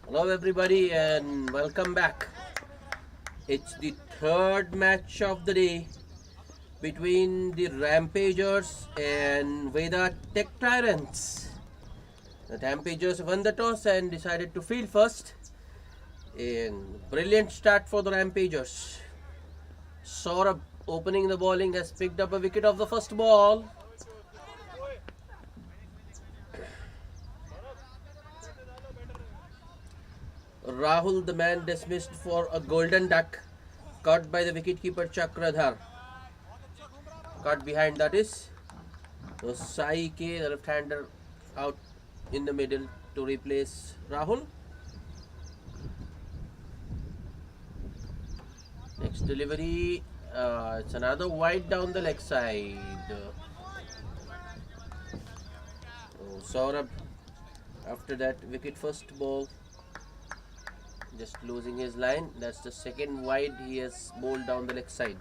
Hello, everybody, and welcome back. It's the third match of the day between the Rampagers and Veda Tech Tyrants. The Rampagers won the toss and decided to field first. A brilliant start for the Rampagers. Saurabh opening the bowling has picked up a wicket of the first ball. Rahul, the man dismissed for a golden duck, caught by the wicketkeeper Chakradhar. Caught behind, that is. So Sai K, the left-hander, out in the middle to replace Rahul. Next delivery, it's another wide down the leg side. Saurabh, after that wicket first ball, just losing his line. That's the second wide he has bowled down the leg side.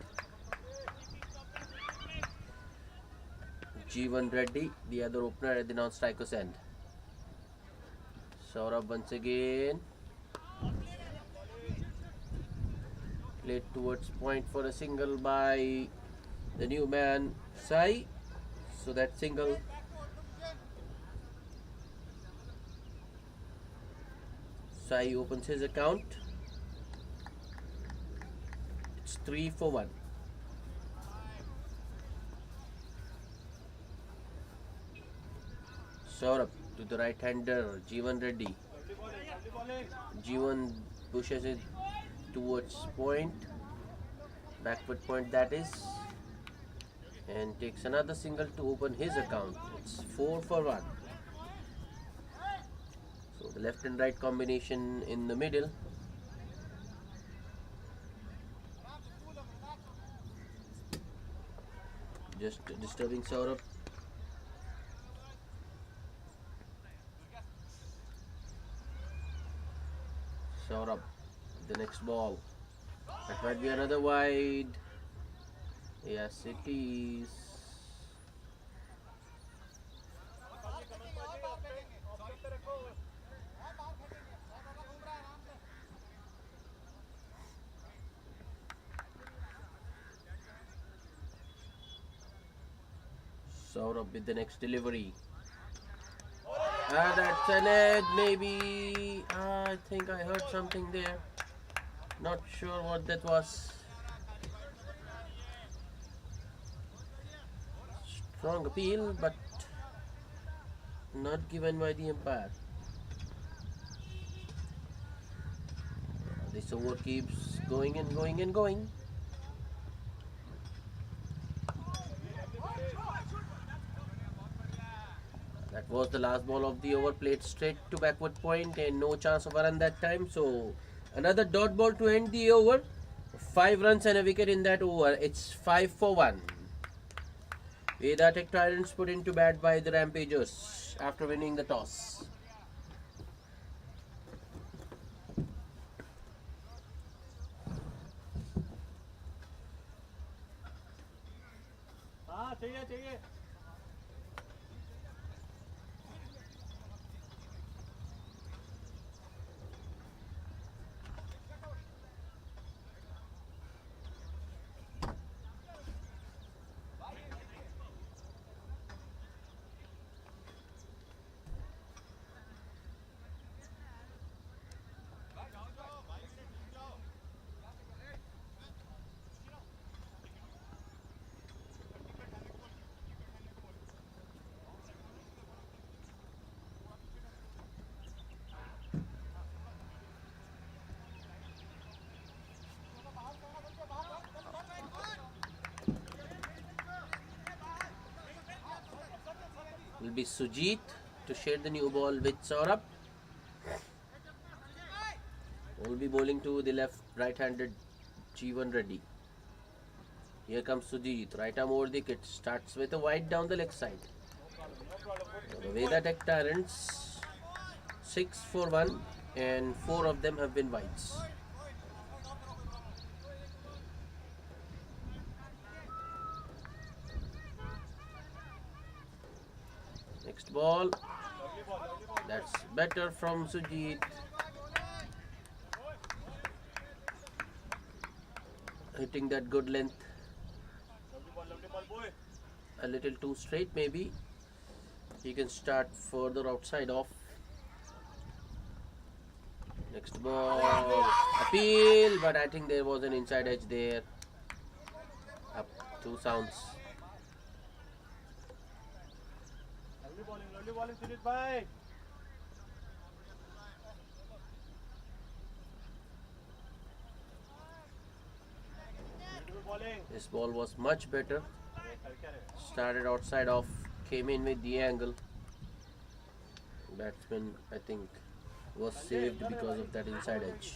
Jeevan Reddy, the other opener at the non-striker's end. Saurabh once again. Played towards point for a single by the new man Sai. So that single. Sai opens his account. It's 3 for 1. Saurabh to the right-hander Jeevan Reddy. Jeevan pushes it towards point, backward point that is, and takes another single to open his account. It's 4 for 1. So the left and right combination in the middle. Just disturbing Saurabh. Saurabh, the next ball. That might be another wide. Yes, it is. Saurabh with the next delivery. That's an edge, maybe. I think I heard something there. Not sure what that was. Strong appeal, but not given by the umpire. This over keeps going and going and going. That was the last ball of the over, played straight to backward point and no chance of a run that time. So another dot ball to end the over. 5 runs and a wicket in that over. It's 5 for 1. Veda Tech Tyrants put into bat by the Rampagers after winning the toss. Will be Sujit to share the new ball with Saurabh. Will be bowling to the right-handed Jeevan Reddy. Here comes Sujit, right arm over the wicket, starts with a wide down the leg side. The Veda Tech Tyrants 6 for 1 and 4 of them have been wides. Next ball. That's better from Sujit. hitting that good length. A little too straight maybe. He can start further outside off. Next ball, appeal, but I think there was an inside edge there. Up 2 sounds. This ball was much better. Started outside off, came in with the angle. Batsman, I think, was saved because of that inside edge.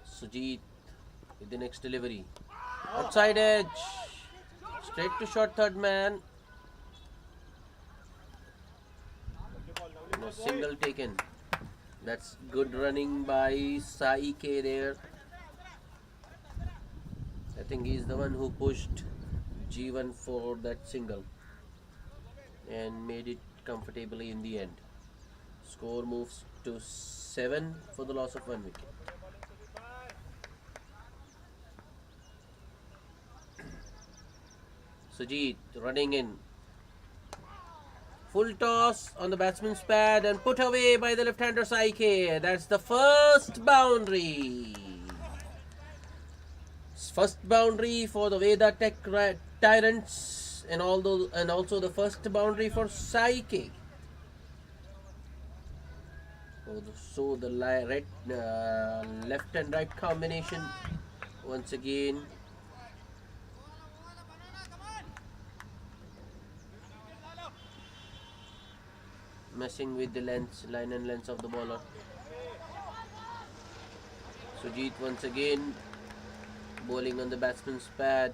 Sujit with the next delivery. Outside edge. Straight to short third man. No single taken. That's good running by Sai K there. I think he's the one who pushed G1 for that single and made it comfortably in the end. Score moves to 7 for the loss of 1 wicket. Sujit running in. Full toss on the batsman's pad and put away by the left-hander Saike. That's the first boundary. First boundary for the Veda Tech Tyrants and also the first boundary for Saike. So the left and right combination once again. Messing with the line and length of the bowler. Sujit once again bowling on the batsman's pad.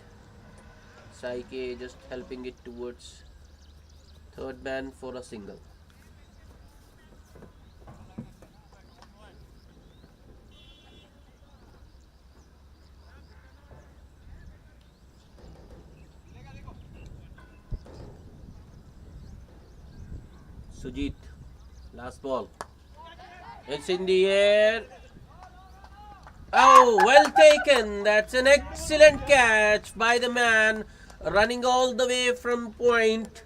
Saike just helping it towards third man for a single. Sujit, last ball. It's in the air. Oh, well taken. That's an excellent catch by the man running all the way from point.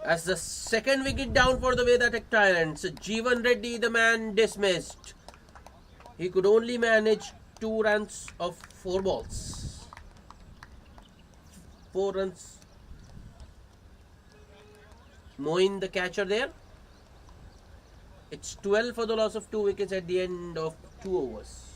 As the second wicket down for the Veda Tech Tyrants. Jeevan Reddy, the man dismissed. He could only manage 2 runs of 4 balls. 4 runs. Moin, the catcher there. It's 12 for the loss of 2 wickets at the end of 2 overs.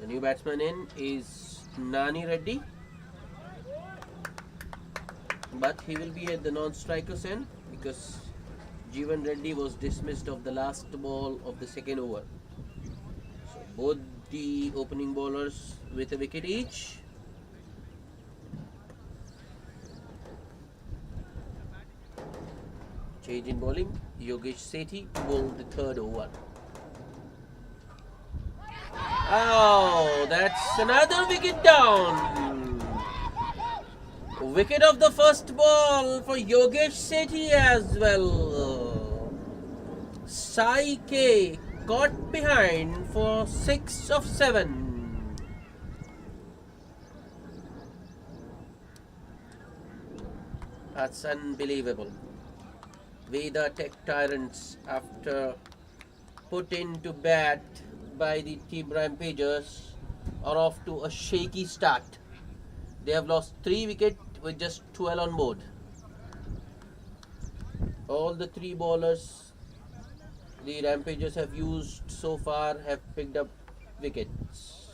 The new batsman in is Nani Reddy, but he will be at the non-strikers end because Jeevan Reddy was dismissed of the last ball of the second over. So both the opening bowlers with a wicket each. Change in bowling. Yogesh Sethi bowled the third over. Oh, that's another wicket down. Wicket of the first ball for Yogesh Sethi as well. Sai K got behind for 6 of 7. That's unbelievable. Veda Tech Tyrants, after put into bat by the team Rampagers, are off to a shaky start. They have lost 3 wickets with just 12 on board. All the 3 bowlers the Rampagers have used so far have picked up wickets.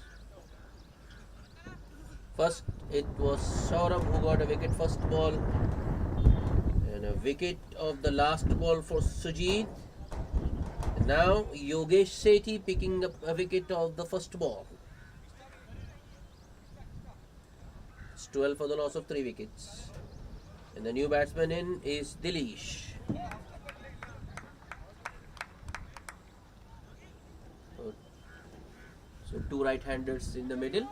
First, it was Saurabh who got a wicket first ball, and a wicket of the last ball for Sujit. And now Yogesh Sethi picking up a wicket of the first ball. It's 12 for the loss of 3 wickets. And the new batsman in is Dilesh. So 2 right-handers in the middle.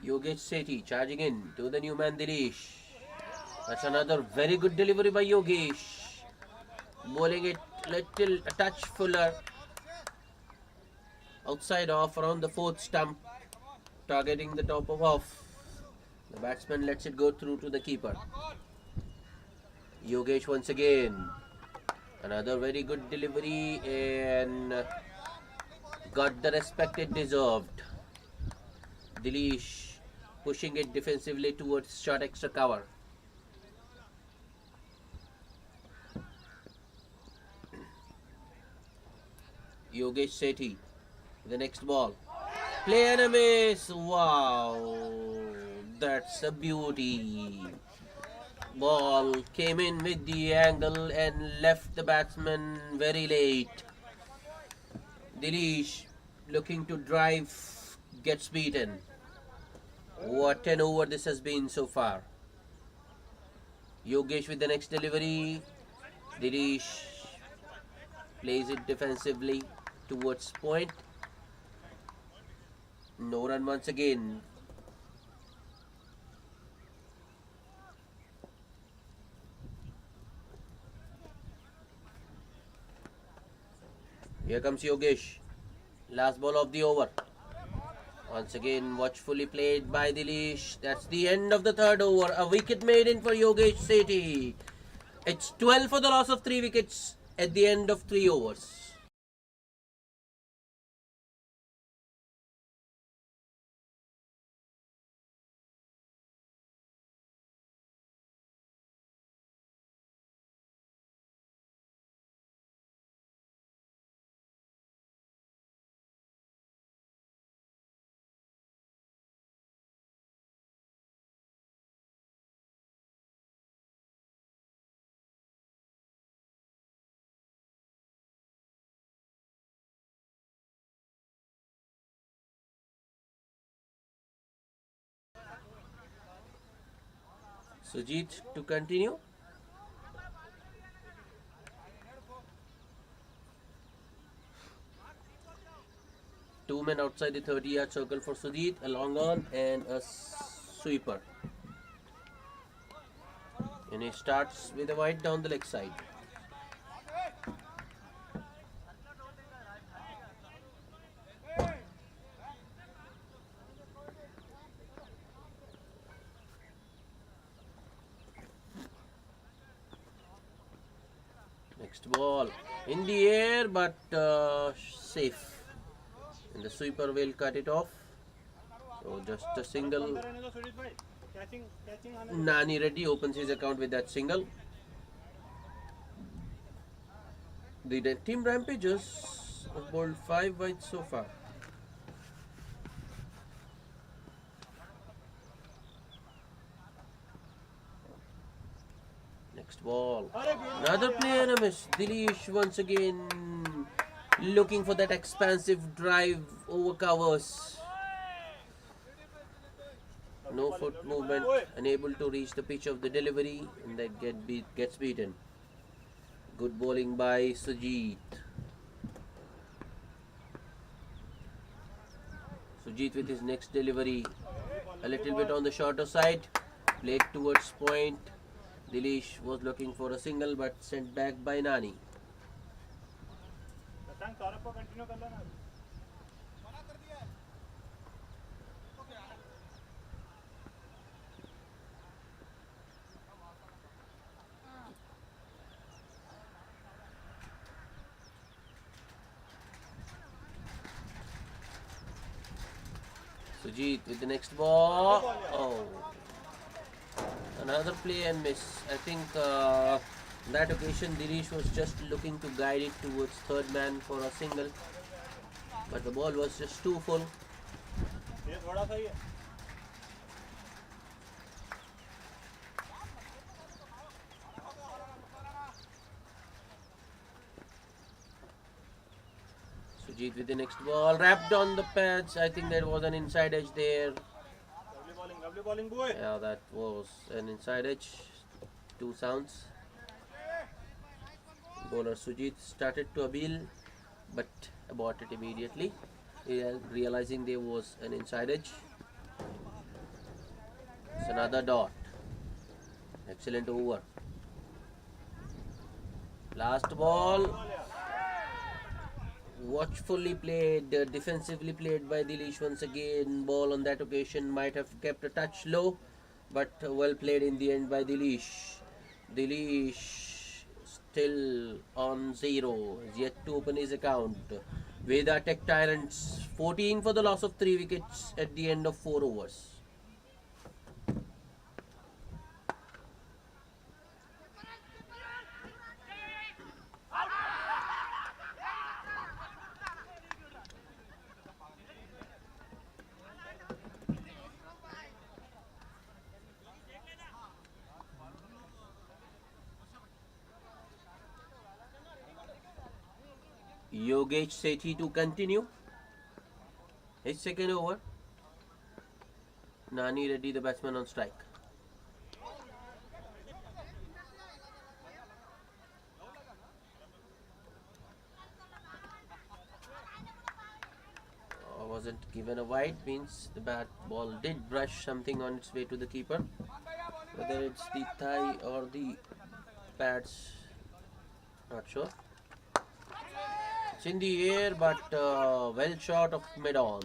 Yogesh Sethi charging in to the new man Dilesh. That's another very good delivery by Yogesh. Bowling it a touch fuller. Outside off around the 4th stump. Targeting the top of off. The batsman lets it go through to the keeper. Yogesh once again. Another very good delivery and got the respect it deserved. Dilesh pushing it defensively towards short extra cover. Yogesh Sethi, the next ball. Play and a miss. Wow, that's a beauty. Ball came in with the angle and left the batsman very late. Dilesh looking to drive, gets beaten. What an over this has been so far. Yogesh with the next delivery. Dilesh plays it defensively towards point. No run once again. Here comes Yogesh. Last ball of the over. Once again, watchfully played by Dilesh. That's the end of the 3rd over. A wicket made in for Yogesh Sethi. It's 12 for the loss of 3 wickets at the end of 3 overs. Sujit to continue. Two men outside the 30-yard circle for Sujit, a long on and a sweeper. And he starts with a wide down the leg side. Next ball in the air but safe. And the sweeper will cut it off. So just a single. Nani Reddy opens his account with that single. The team Rampagers have bowled 5 wide so far. Next ball. Another play and a miss. Dilesh once again looking for that expansive drive over covers. No foot movement, unable to reach the pitch of the delivery, and that gets beaten. Good bowling by Sujit. Sujit with his next delivery, a little bit on the shorter side. Played towards point. Dilesh was looking for a single but sent back by Nani. Sujit with the next ball. Oh, another play and miss. I think on that occasion Dilesh was just looking to guide it towards third man for a single, but the ball was just too full. Sujit with the next ball, wrapped on the pads. I think there was an inside edge there. Lovely bowling, boy. Yeah, that was an inside edge. 2 sounds. Bowler Sujit started to appeal, but aborted immediately, realizing there was an inside edge. It's another dot. Excellent over. Last ball. Watchfully played, defensively played by Dilesh once again. Ball on that occasion might have kept a touch low, but well played in the end by Dilesh. Dilesh still on 0, is yet to open his account. Veda Tech Tyrants 14 for the loss of 3 wickets at the end of 4 overs. Yogesh Sethi to continue his second over. Nani Reddy, the batsman, on strike. Wasn't given a wide, means the bat ball did brush something on its way to the keeper. Whether it's the thigh or the pads, not sure. It's in the air, but well short of mid-on.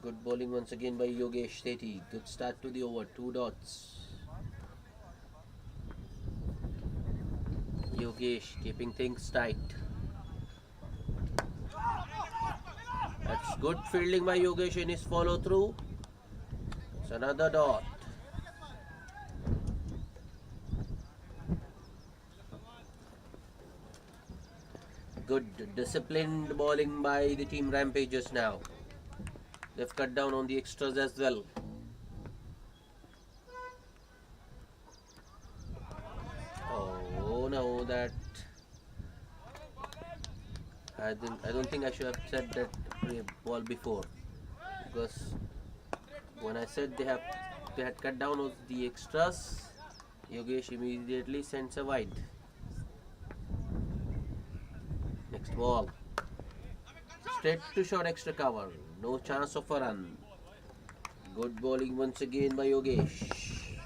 Good bowling once again by Yogesh Sethi. Good start to the over. 2 dots. Yogesh keeping things tight. That's good fielding by Yogesh in his follow through. It's another dot. Good disciplined bowling by the team Rampagers now. They've cut down on the extras as well. Oh no, that I don't think I should have said that ball before, because when I said they had cut down on the extras, Yogesh immediately sends a wide. Next ball. Straight to short extra cover. No chance of a run. Good bowling once again by Yogesh.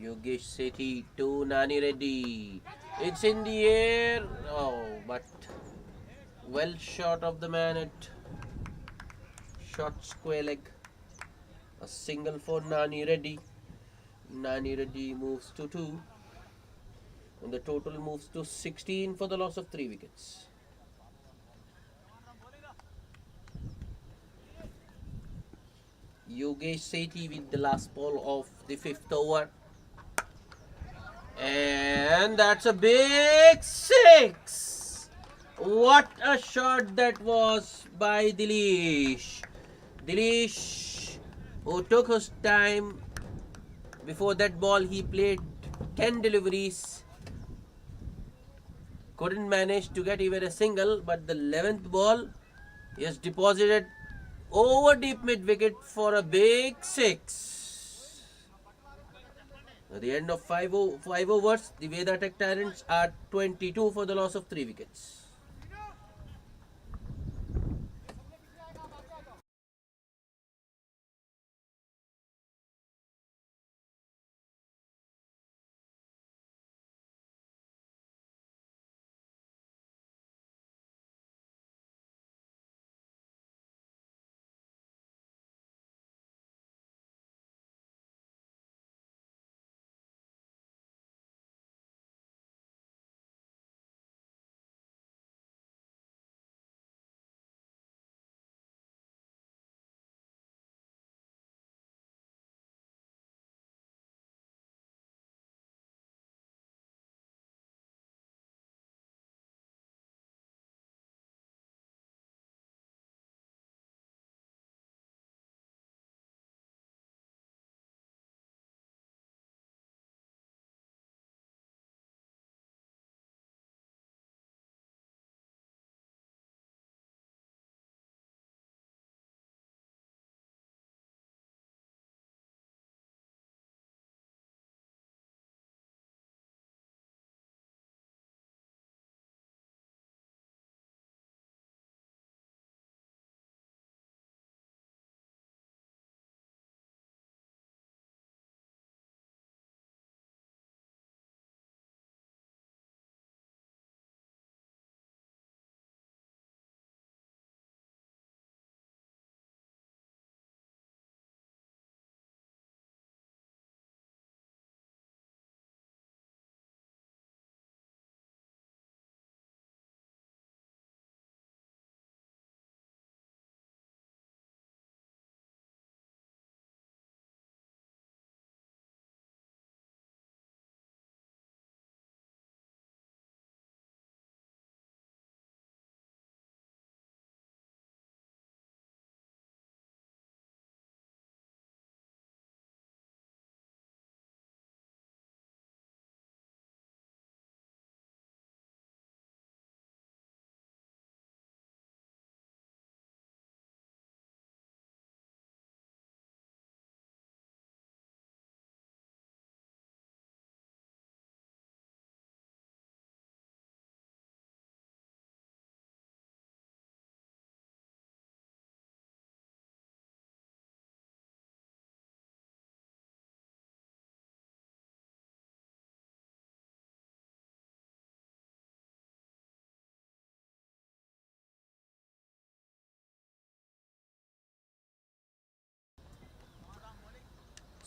Yogesh Sethi to Nani Reddy. It's in the air. Oh, but well short of the man at short square leg. A single for Nani Reddy. Nani Reddy moves to 2. And the total moves to 16 for the loss of 3 wickets. Yogesh Sethi with the last ball of the 5th over. And that's a big 6. What a shot that was by Dilesh. Dilesh, who took his time. Before that ball, he played 10 deliveries. Couldn't manage to get even a single, but the 11th ball, he has deposited over deep mid wicket for a big 6. At the end of 5 overs, the Veda Tech Tyrants are 22 for the loss of 3 wickets.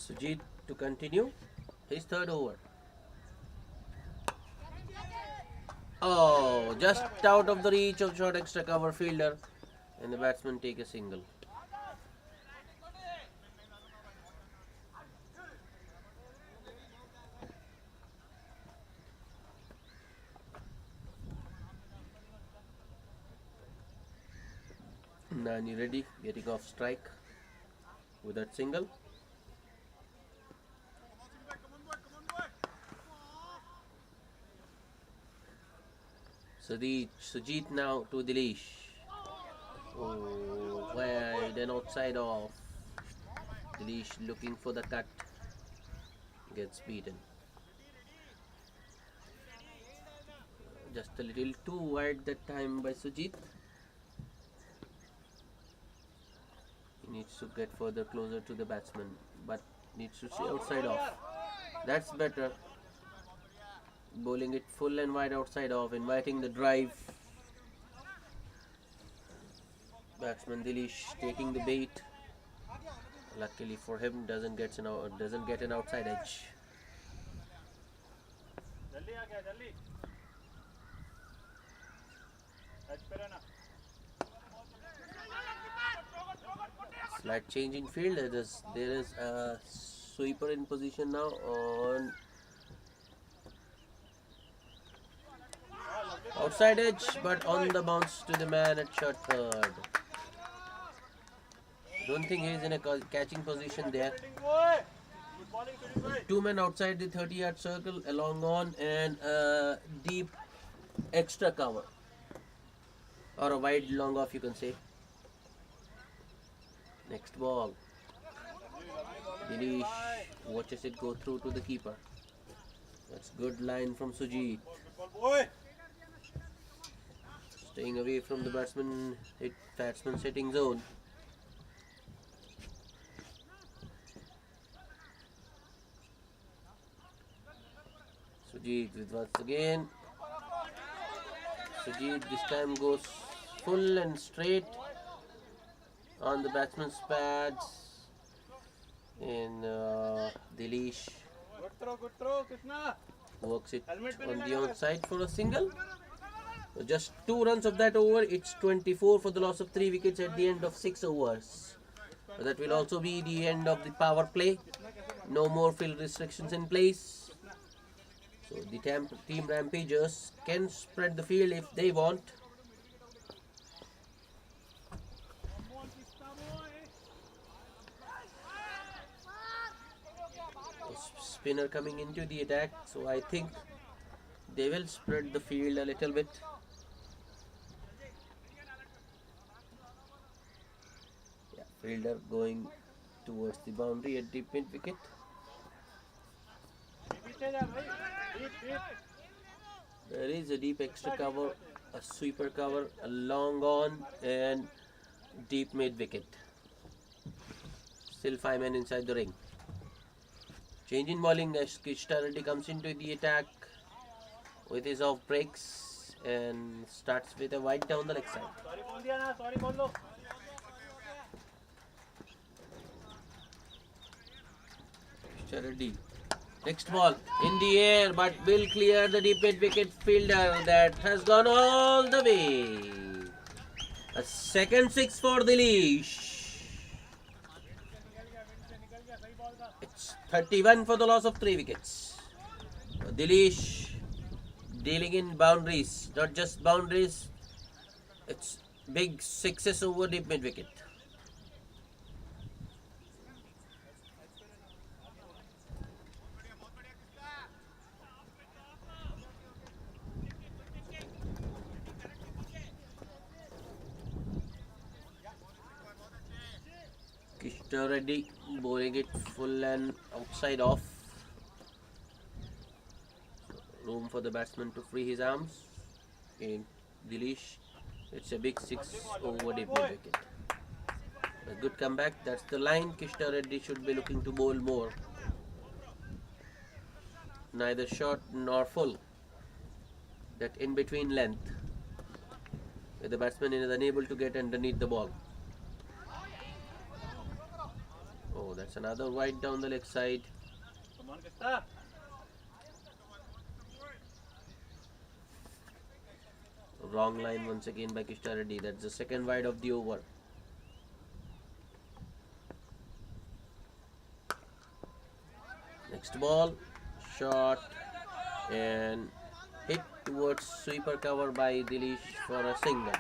Sujit to continue his third over. Oh, just out of the reach of short extra cover fielder, and the batsman take a single. Nani ready, getting off strike with that single. Sujit now to Dilesh. Oh, wide and outside off. Dilesh looking for the cut. Gets beaten. Just a little too wide that time by Sujit. He needs to get further closer to the batsman, but needs to see outside off. That's better. Bowling it full and wide outside off, inviting the drive. Batsman Dilesh taking the bait. Luckily for him, doesn't get an outside edge. Slight change in field. There is a sweeper in position now on outside edge, but on the bounce to the man at short third. Don't think he's in a catching position there. Two men outside the 30-yard circle, a long on and a deep extra cover, or a wide long off, you can say. Next ball. Dinesh watches it go through to the keeper. That's good line from Sujit. Good ball, boy. Staying away from the batsman's hitting zone. Sujit with once again. Sujit this time goes full and straight on the batsman's pads. And Dinesh Good throw, Krishna. works it Helmet on the onside for a single. So just 2 runs of that over. It's 24 for the loss of 3 wickets at the end of 6 overs. That will also be the end of the power play. No more field restrictions in place. So the team Rampagers can spread the field if they want. Spinner coming into the attack, so I think they will spread the field a little bit. Yeah, fielder going towards the boundary at deep mid wicket. There is a deep extra cover, a sweeper cover, a long on, and deep mid wicket. Still 5 men inside the ring. Change in bowling as Krishna Reddy comes into the attack with his off breaks and starts with a wide down the leg side. Krishna Reddy. Next ball in the air, but will clear the deep mid wicket fielder. That has gone all the way. A second 6 for Dinesh. It's 31 for the loss of 3 wickets. Dinesh dealing in boundaries, not just boundaries. It's big 6s over deep mid wicket. Krishna Reddy bowling it full and outside off. Room for the batsman to free his arms. In Dinesh, it's a big 6 over deep mid wicket. A good comeback. That's the line. Krishna Reddy should be looking to bowl more. Neither short nor full. That in between length, where the batsman is unable to get underneath the ball. Oh, that's another wide down the leg side. Come on, Krishna. Wrong line once again by Krishna Reddy. That's the second wide of the over. Next ball, shot and hit towards sweeper cover by Dinesh for a single.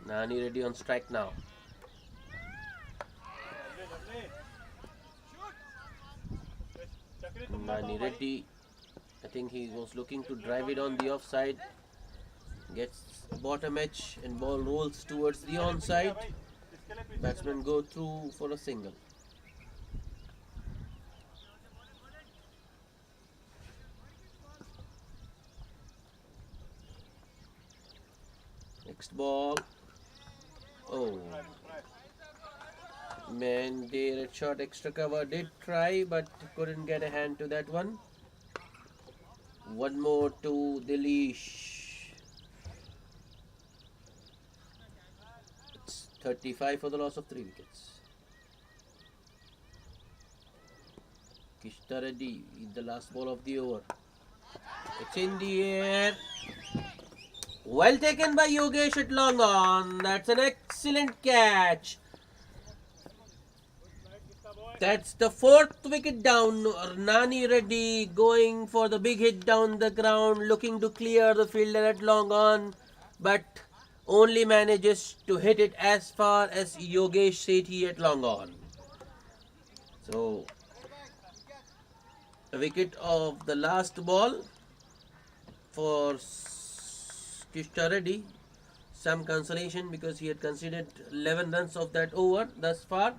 Nani Reddy on strike now. Nani Reddy, I think he was looking to drive it on the offside. Gets bottom edge and ball rolls towards the onside. Batsmen go through for a single. Next ball. Oh, man, their shot extra cover did try but couldn't get a hand to that one. One more to Dinesh. It's 35 for the loss of 3 wickets. Krishna Reddy in the last ball of the over. It's in the air. Well taken by Yogesh at long on. That's an excellent catch. That's the fourth wicket down. Nani Reddy going for the big hit down the ground, looking to clear the fielder at long on, but only manages to hit it as far as Yogesh Sethi at long on. So, a wicket of the last ball for Kishta Reddy. Some consolation because he had conceded 11 runs of that over thus far.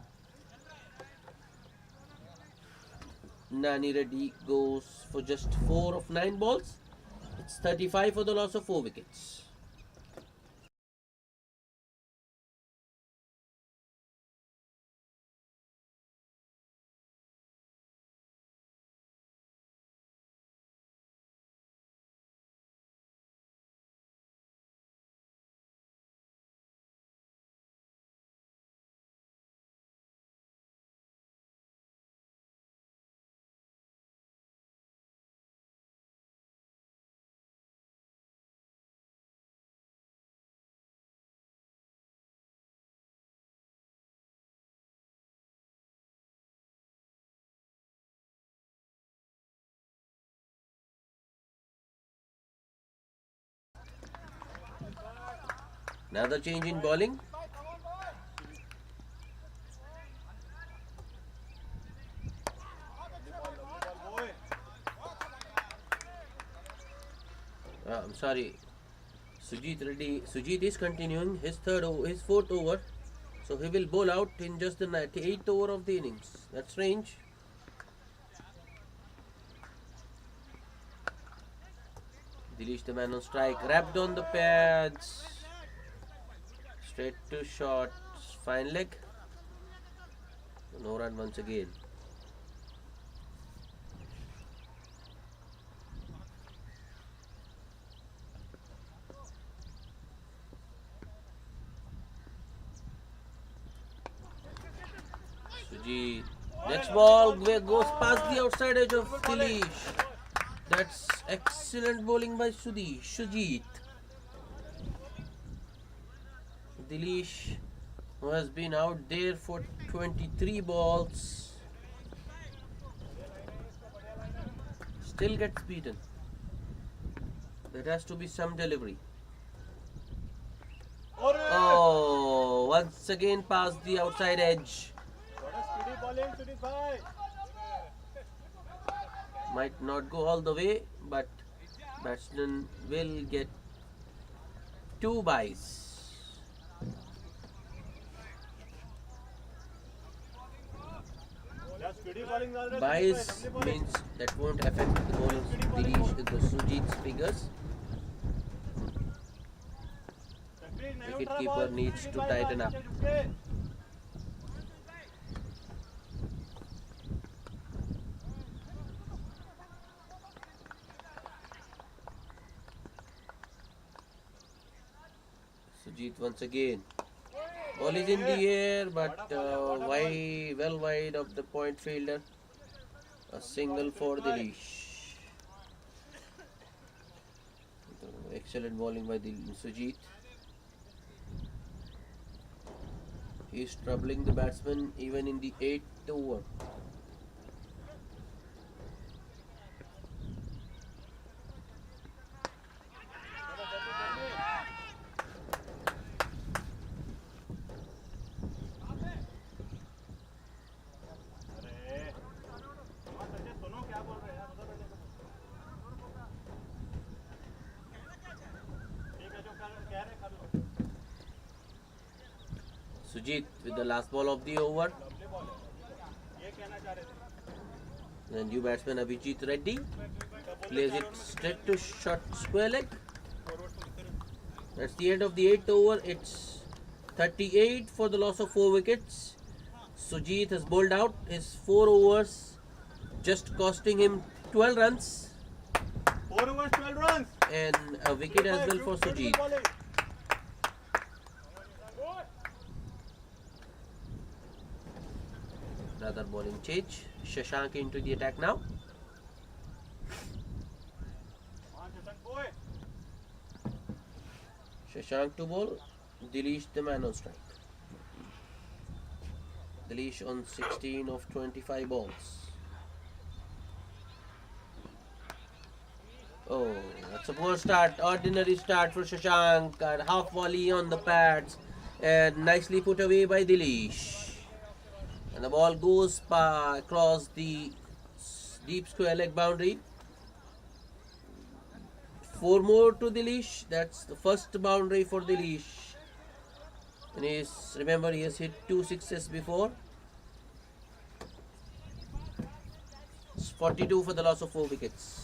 Nani Reddy goes for just 4 of 9 balls. It's 35 for the loss of 4 wickets. Another change in bowling. I'm sorry. Sujit is continuing his fourth over. So he will bowl out in just the 8th over of the innings. That's strange. Dilesh the man on strike. Wrapped on the pads. Straight to short. Fine leg. No run once again. Sujit. Next ball goes past the outside edge of Dilesh. That's excellent bowling by Sujit. Dilesh, who has been out there for 23 balls, still gets beaten. There has to be some delivery. Oh, once again past the outside edge. Might not go all the way, but batsman will get 2 byes. Byes means that won't affect the bowler's Sujit's figures. Wicketkeeper needs to tighten up. Sujit once again. Ball is in the air, but well wide of the point fielder. A single for Dilesh. Excellent bowling by Sujit. He is troubling the batsman even in the 8th over. Sujit with the last ball of the over. The new batsman Abhijit Reddy plays it straight to short square leg. That's the end of the 8th over. It's 38 for the loss of 4 wickets. Sujit has bowled out his 4 overs, just costing him 12 runs. 4 overs, 12 runs. And a wicket as well for Sujit. Another bowling change. Shashank into the attack now. Shashank to bowl. Dilesh the man on strike. Dilesh on 16 of 25 balls. Oh, that's a poor start. Ordinary start for Shashank. Half volley on the pads. And nicely put away by Dilesh. And the ball goes across the deep square leg boundary. 4 more to Dilesh. That's the first boundary for Dilesh. And remember, he has hit 2 sixes before. It's 42 for the loss of 4 wickets.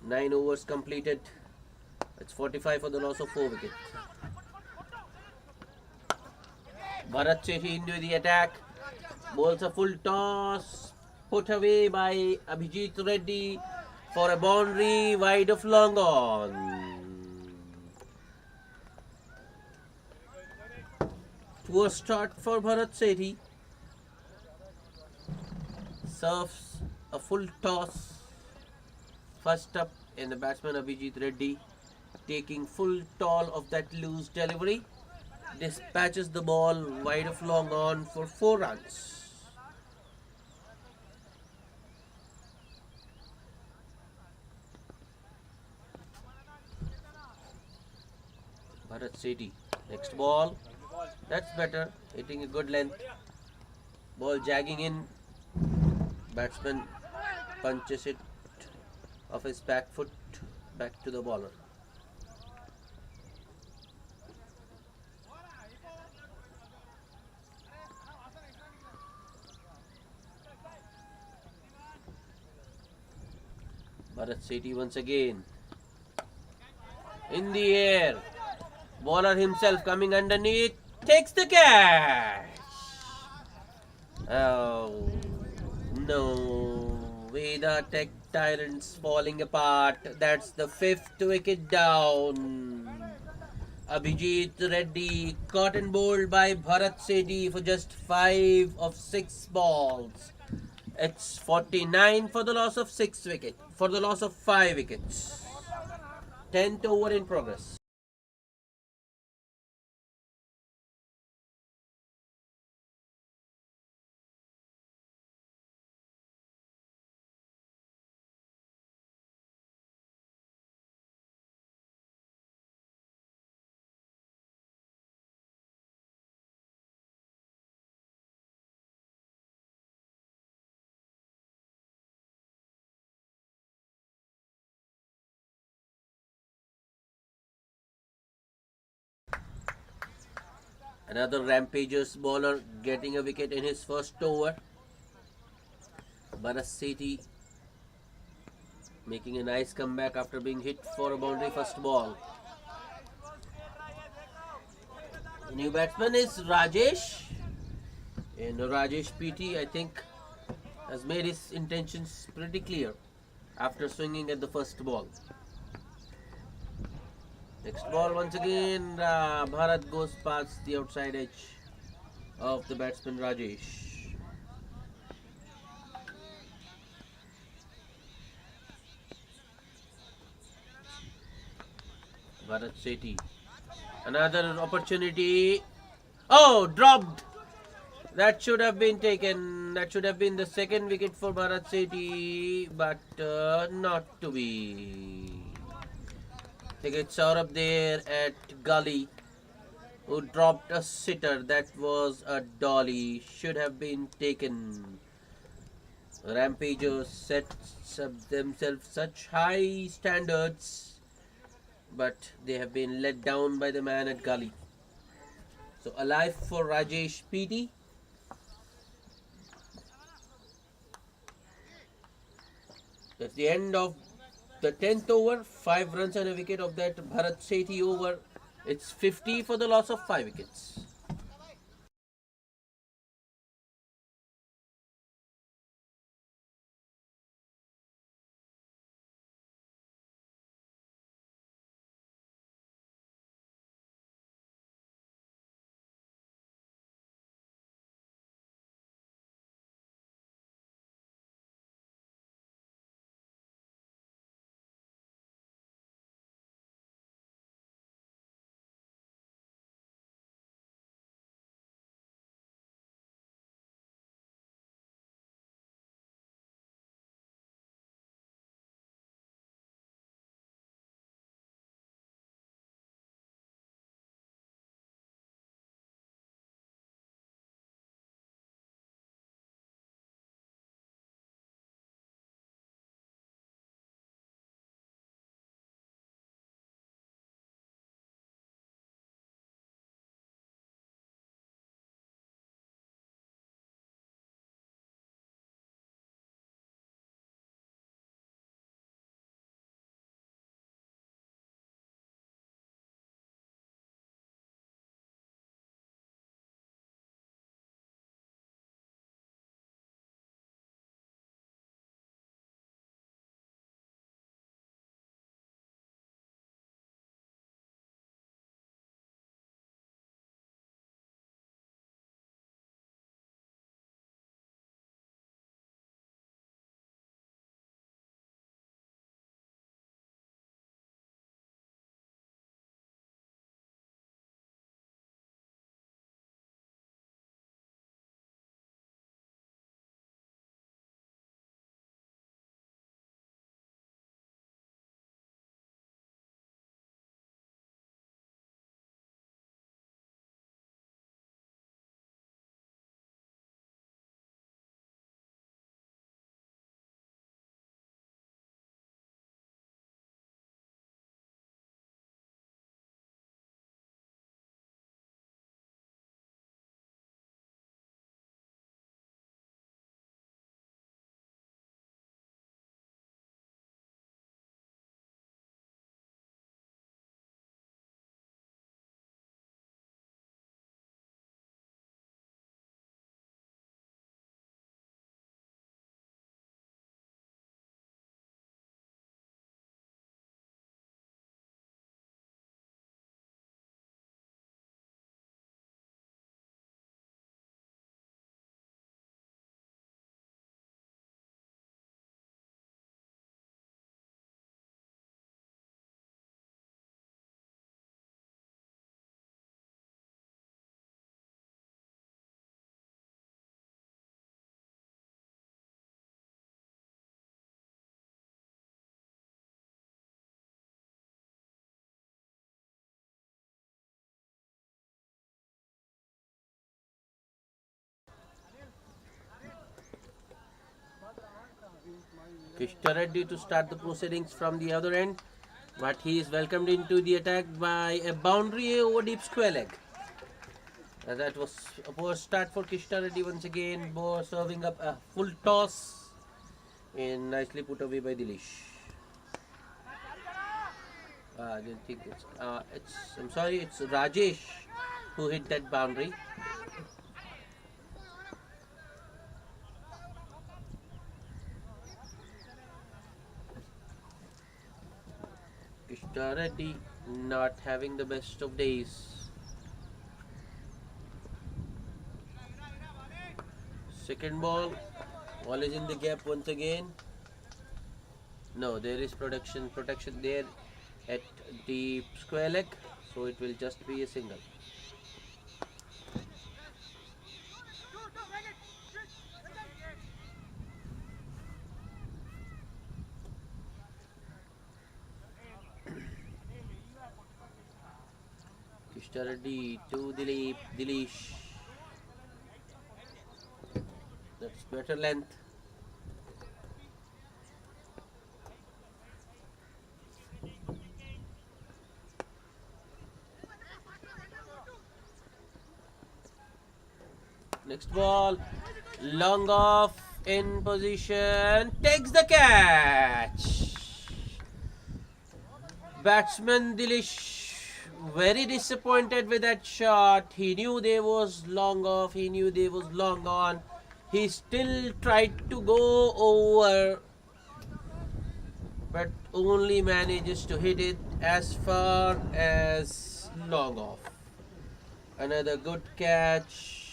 Nine overs completed. It's 45 for the loss of 4 wickets. Bharat Sethi into the attack. Bowls a full toss. Put away by Abhijit Reddy for a boundary wide of long on. Poor start for Bharat Sethi. Serves a full toss. First up in the batsman Abhijit Reddy, taking full toll of that loose delivery, dispatches the ball wide of long on for 4 runs. Bharat Sethi, next ball, that's better, hitting a good length, ball jagging in, batsman punches it off his back foot back to the bowler. Bharat Sethi once again in the air. Bowler himself coming underneath, takes the catch. Oh no, Veda Tech Tyrants falling apart. That's the 5th wicket down. Abhijit Reddy caught and bowled by Bharat Sethi for just 5 of 6 balls. It's 49 for the loss of 6 wickets. For the loss of 5 wickets. 10th over in progress. Another Rampagers bowler getting a wicket in his first over. Bharat Sethi making a nice comeback after being hit for a boundary first ball. The new batsman is Rajesh. And Rajesh PT, I think, has made his intentions pretty clear after swinging at the first ball. Next ball once again, Bharat goes past the outside edge of the batsman Rajesh. Bharat Sethi. Another opportunity. Oh, dropped. That should have been taken. That should have been the second wicket for Bharat Sethi, but not to be. I think it's Saurabh there at Gully who dropped a sitter. That was a dolly. Should have been taken. Rampagers set themselves such high standards, but they have been let down by the man at Gully. So alive for Rajesh PT. That's the end of the 10th over. 5 runs and a wicket of that Bharat Sethi over. It's 50 for the loss of 5 wickets. Krishna Reddy to start the proceedings from the other end, but he is welcomed into the attack by a boundary over deep square leg. And that was a poor start for Krishna Reddy once again, serving up a full toss and nicely put away by Dilish. I didn't think I'm sorry, it's Rajesh who hit that boundary. Krishna Reddy not having the best of days. Second ball is in the gap once again. No, there is protection there at deep square leg, so it will just be a single. Krishna Reddy to Dilish. That's better length. Next ball, long off in position, takes the catch. Batsman Dilish very disappointed with that shot. He knew there was long off, he knew there was long on. He still tried to go over, but only manages to hit it as far as long off. Another good catch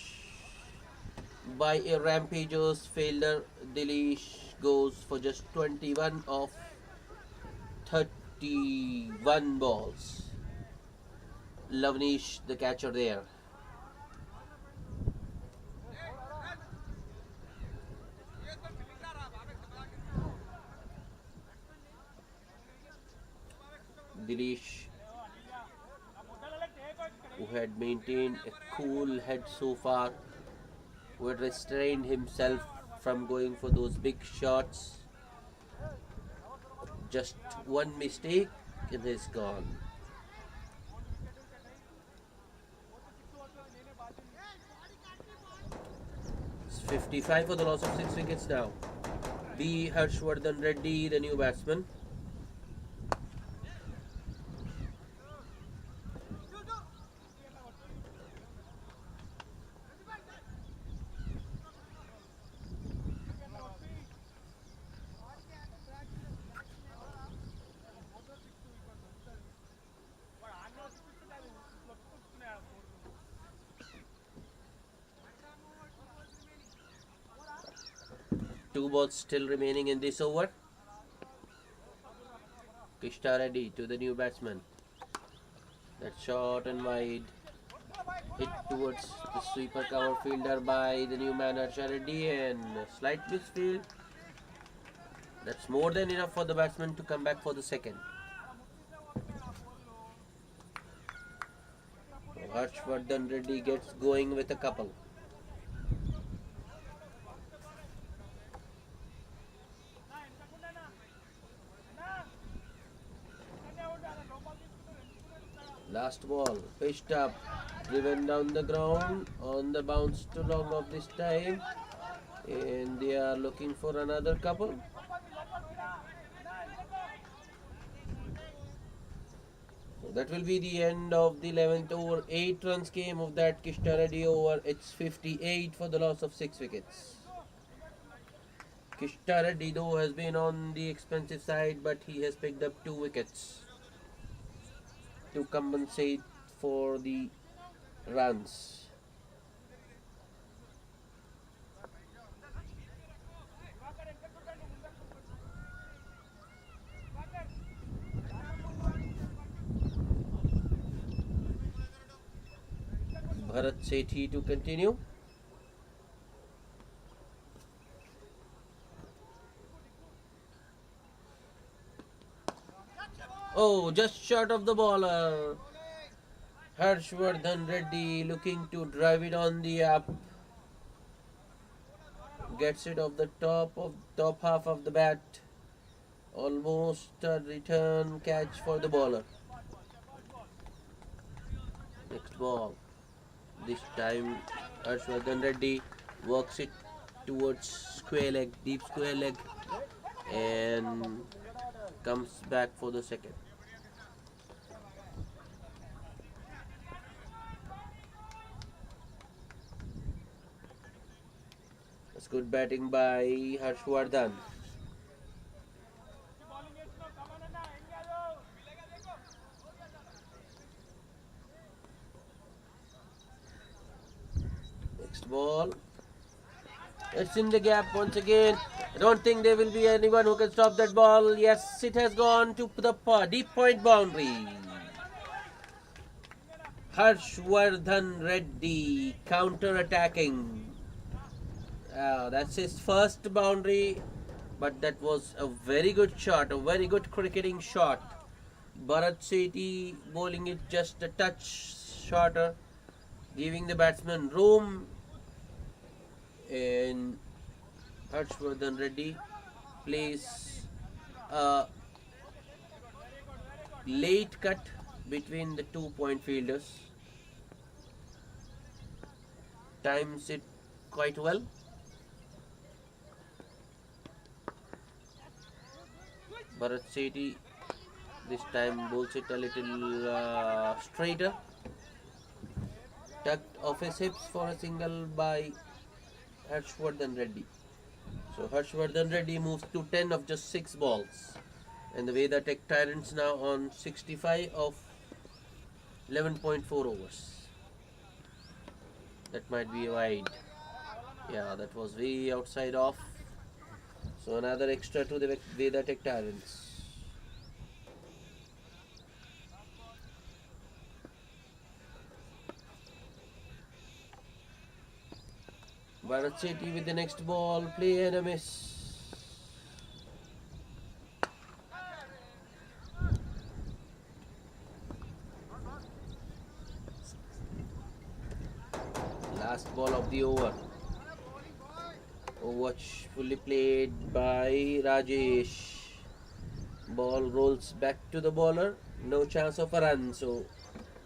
by a Rampagers fielder. Dilish goes for just 21 of 31 balls. Lavnish the catcher there. Dilish, who had maintained a cool head so far, who had restrained himself from going for those big shots. Just one mistake and he's gone. It's 55 for the loss of 6 wickets now. B. Harshvardhan Reddy, the new batsman. Two balls still remaining in this over. Krishna Reddy to the new batsman. That short and wide. Hit towards the sweeper cover fielder by the new man Harsha Reddy, and slight misfield. That's more than enough for the batsman to come back for the second. Harshvardhan Reddy gets going with a couple. Last ball, pitched up, driven down the ground, on the bounce to long off this time, and they are looking for another couple. So that will be the end of the 11th over. 8 runs came of that Krishna Reddy over. It's 58 for the loss of 6 wickets. Krishna Reddy though has been on the expensive side, but he has picked up 2 wickets to compensate for the runs. Bharat Sethi to continue. Oh, just short of the bowler. Harshvardhan Reddy looking to drive it on the up. gets it off the top half of the bat. Almost a return catch for the bowler. Next ball. This time Harshvardhan Reddy works it towards square leg, deep square leg, and comes back for the second. That's good batting by Harshvardhan. Next ball. It's in the gap once again. I don't think there will be anyone who can stop that ball. Yes, it has gone to the deep point boundary. Harshvardhan Reddy counter-attacking. That's his first boundary, but that was a very good shot, a very good cricketing shot. Bharat Sethi bowling it just a touch shorter, giving the batsman room, and Harshvardhan Reddy plays a late cut between the 2 point fielders. Times it quite well. Bharat Sethi this time bowls it a little straighter. Tucked off his hips for a single by Harshvardhan Reddy. So Harshvardhan Reddy moves to 10 of just 6 balls. And the Veda Tech Tyrants now on 65 of 11.4 overs. That might be wide. Yeah, that was way outside off. So another extra to the Veda Tech Tyrants. Bharat Sethi with the next ball, play and a miss. Last ball of the over. Watchfully played by Rajesh. Ball rolls back to the bowler. No chance of a run. So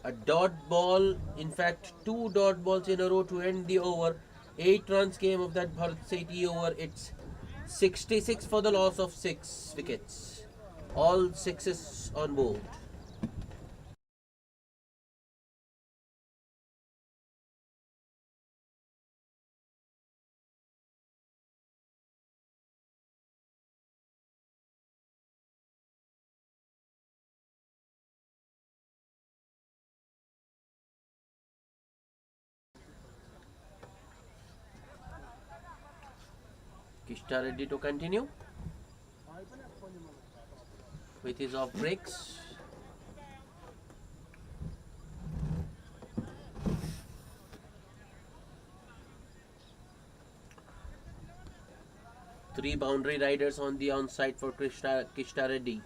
a dot ball, in fact 2 dot balls in a row to end the over. 8 runs came of that Bharat Sethi over. It's 66 for the loss of 6 wickets. All 6s on board. Kishta ready to continue with his off breaks. Three boundary riders on the onside for Kishta Reddy.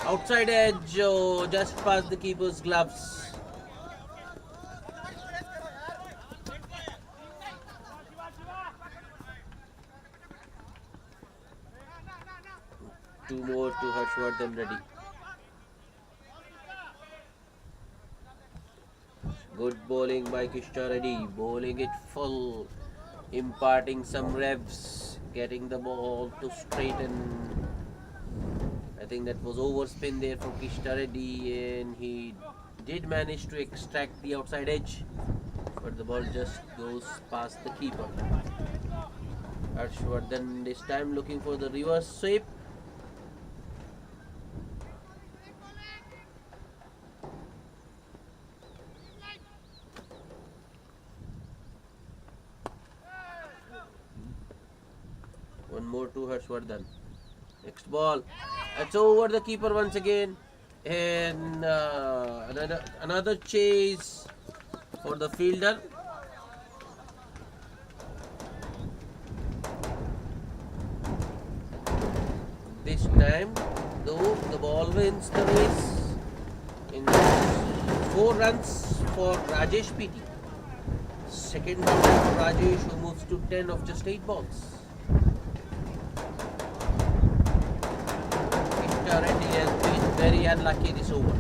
Outside edge, just past the keeper's gloves. Two more to Harshvardhan Reddy. Good bowling by Kishta Reddy, bowling it full, imparting some revs, getting the ball to straighten. I think that was overspin there for Kishta Reddy, and he did manage to extract the outside edge, but the ball just goes past the keeper. Harshvardhan this time looking for the reverse sweep. One more to Harshvardhan. Next ball. It's over the keeper once again. And another chase for the fielder. This time, though, the ball wins the race in 4 runs for Rajesh PT. Second boundary for Rajesh, who moves to 10 of just 8 balls. Mr. Reddy has been very unlucky this over.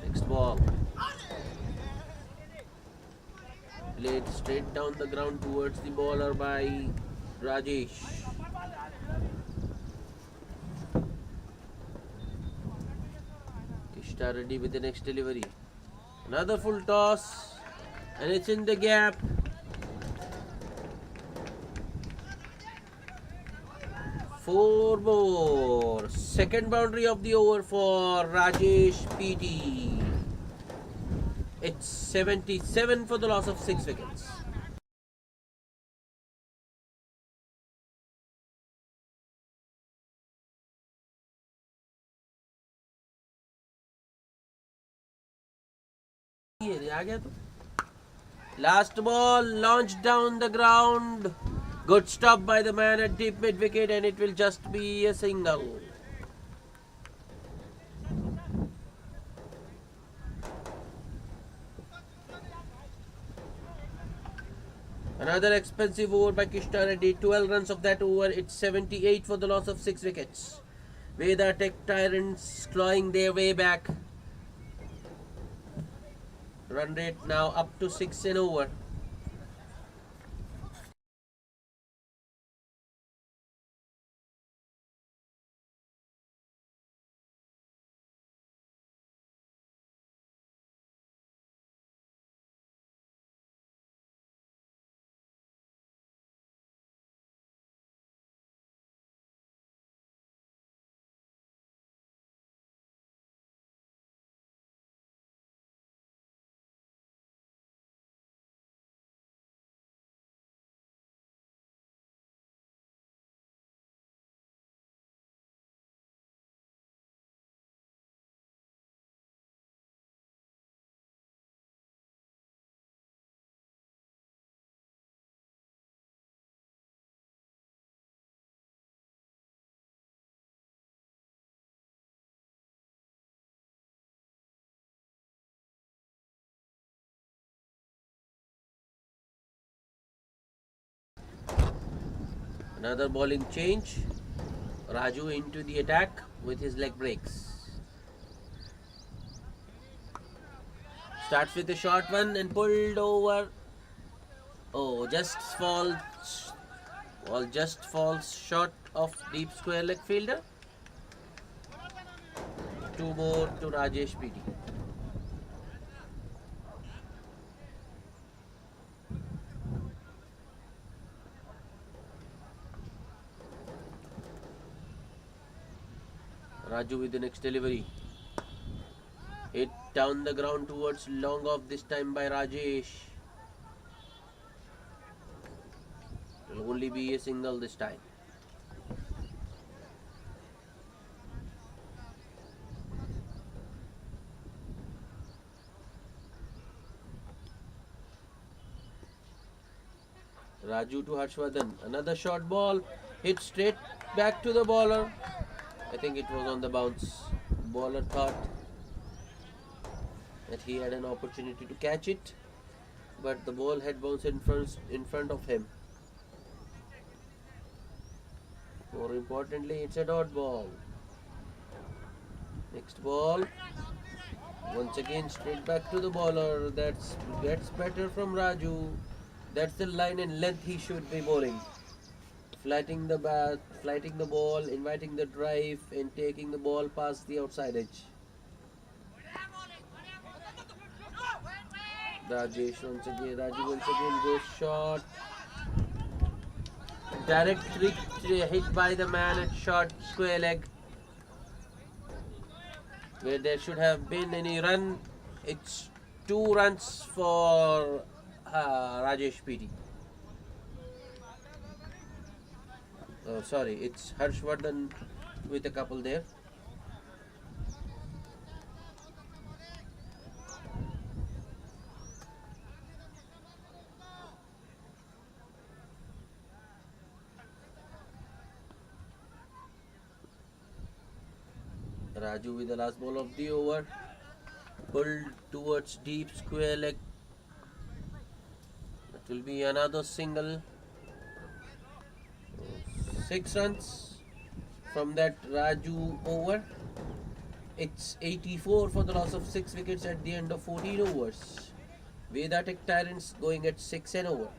Next ball. Played straight down the ground towards the bowler by Rajesh. Ishtar Reddy with the next delivery. Another full toss, and it's in the gap. Four more. Second boundary of the over for Rajesh PT. It's 77 for the loss of 6 wickets. Last ball launched down the ground. Good stop by the man at deep mid wicket, and it will just be a single. Another expensive over by Krishna Reddy. 12 runs of that over. It's 78 for the loss of 6 wickets. Veda Tech Tyrants clawing their way back. Run rate now up to 6 and over. Another bowling change. Raju into the attack with his leg breaks. Starts with a short one and pulled over. Oh, just falls short of deep square leg fielder. 2 more to Rajesh PD. Raju with the next delivery. Hit down the ground towards long off, this time by Rajesh. It will only be a single this time. Raju to Harshvardhan. Another short ball. Hit straight back to the bowler. I think it was on the bounce. Bowler thought that he had an opportunity to catch it, but the ball had bounced in front of him. More importantly, it's a dot ball. Next ball. Once again straight back to the bowler. That's better from Raju. That's the line and length he should be bowling. Flighting the ball, inviting the drive, and taking the ball past the outside edge. Raju once again goes short. Direct hit by the man at short square leg, where there should have been any run. It's 2 runs for Rajesh PD. Oh, sorry, it's Harshvardhan with a couple there. Raju with the last ball of the over. Pulled towards deep square leg. That will be another single. 6 runs from that Raju over. It's 84 for the loss of 6 wickets at the end of 14 overs. Veda Tech Tyrants going at 6 and over.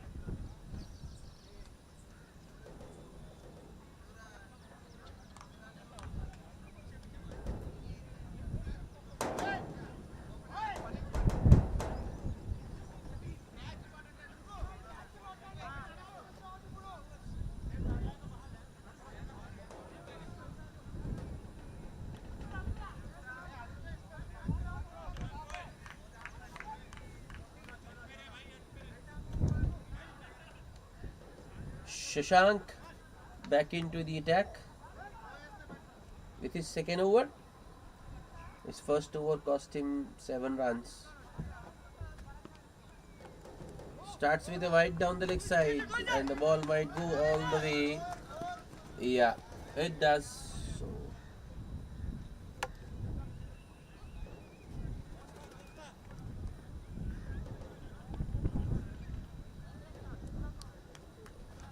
Shashank back into the attack with his second over. His first over cost him 7 runs. Starts with a wide down the leg side and the ball might go all the way. Yeah, it does. So,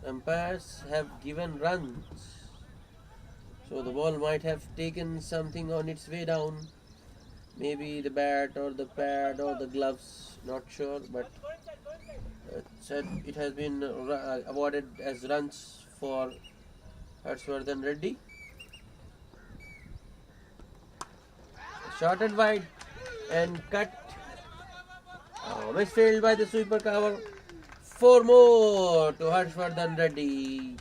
umpires have given runs. So the ball might have taken something on its way down. Maybe the bat or the pad or the gloves. Not sure, but said it has been awarded as runs for Harshvardhan Reddy. Shorted wide and cut. Misfield by the sweeper cover. 4 more to Harshvardhan Reddy.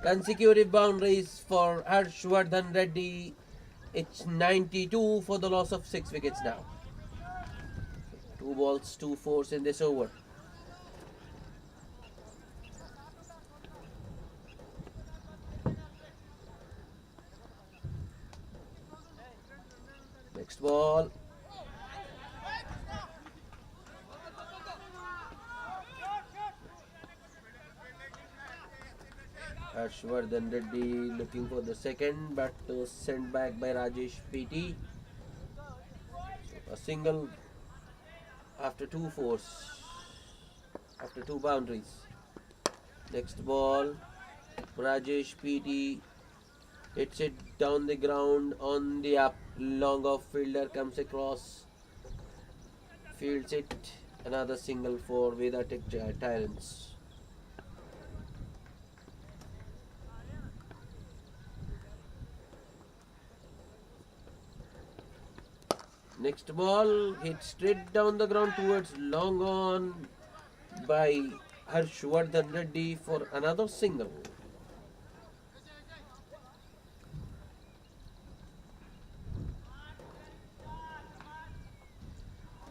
Consecutive boundaries for Harshvardhan Reddy. It's 92 for the loss of 6 wickets now. 2 balls, 2 fours in this over. Next ball. Harshvardhan Reddy looking for the second, but sent back by Rajesh PT. A single after 2 fours, after 2 boundaries. Next ball, Rajesh PT hits it down the ground on the up. Long off fielder comes across, fields it. Another single for Veda Tech Tyrants. Next ball hit straight down the ground towards long on by Harshvardhan Reddy for another single.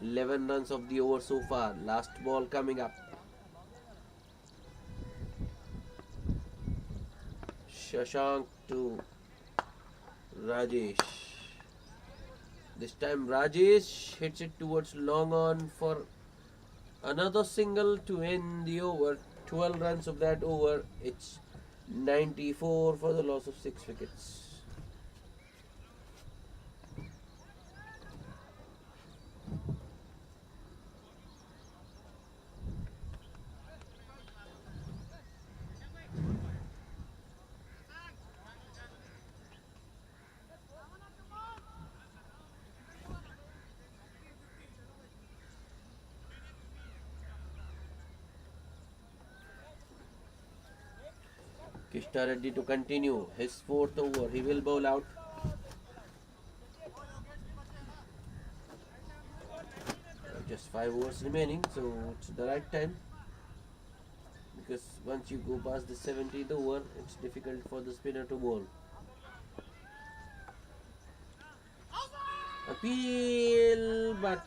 Eleven runs of the over so far. Last ball coming up. Shashank to Rajesh. This time Rajesh hits it towards long on for another single to end the over. 12 runs of that over. It's 94 for the loss of 6 wickets. Krishna Reddy to continue his 4th over. He will bowl out. Just 5 overs remaining, so it's the right time. Because once you go past the 70th over, it's difficult for the spinner to bowl. Appeal, but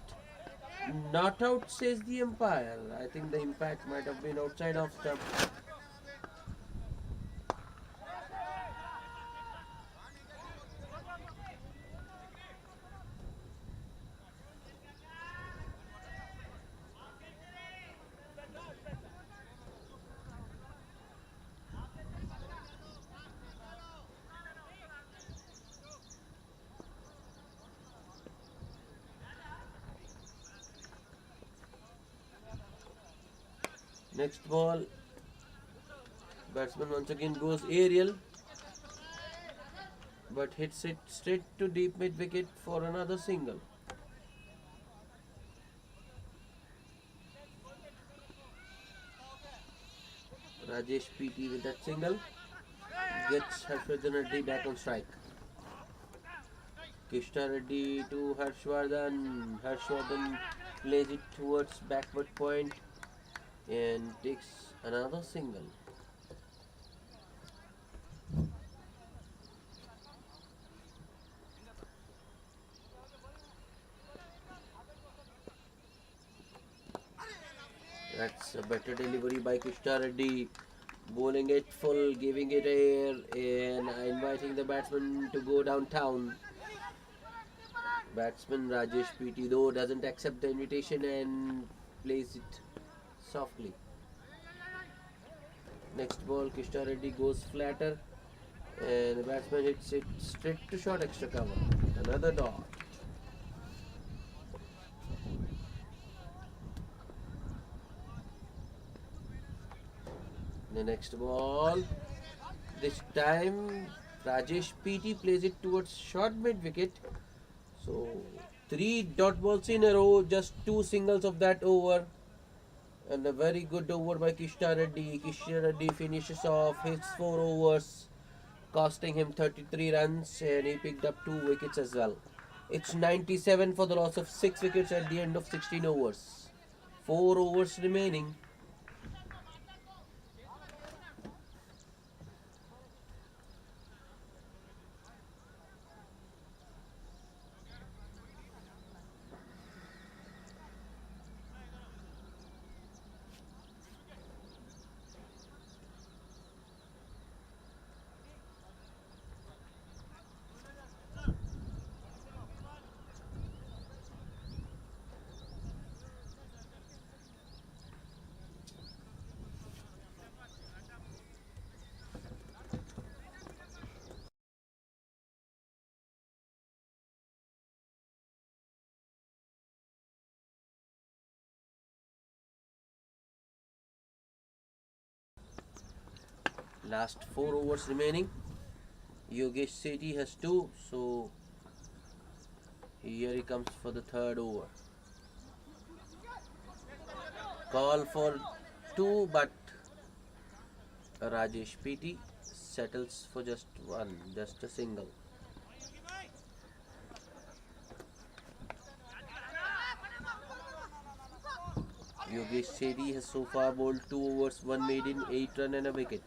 not out, says the umpire. I think the impact might have been outside of stump. Next ball, batsman once again goes aerial, but hits it straight to deep mid wicket for another single. Rajesh PT with that single gets Harshvardhan Reddy back on strike. Krishna Reddy to Harshvardhan. Harshvardhan plays it towards backward point and takes another single. That's a better delivery by Krishna Reddy. Bowling it full, giving it air, and inviting the batsman to go downtown. Batsman Rajesh PT though doesn't accept the invitation and plays it softly. Next ball, Krishna Reddy goes flatter, and the batsman hits it straight to short extra cover. Another dot. The next ball, this time Rajesh PT plays it towards short mid wicket. So 3 dot balls in a row, just 2 singles of that over, and a very good over by Krishna Reddy. Krishna Reddy finishes off his 4 overs, costing him 33 runs, and he picked up 2 wickets as well. It's 97 for the loss of 6 wickets at the end of 16 overs. 4 overs remaining. Last 4 overs remaining. Yogesh Sethi has 2, so here he comes for the 3rd over. Call for 2, but Rajesh PT settles for just 1, just a single. Yogesh Sethi has so far bowled 2 overs, 1 maiden, 8 run and a wicket.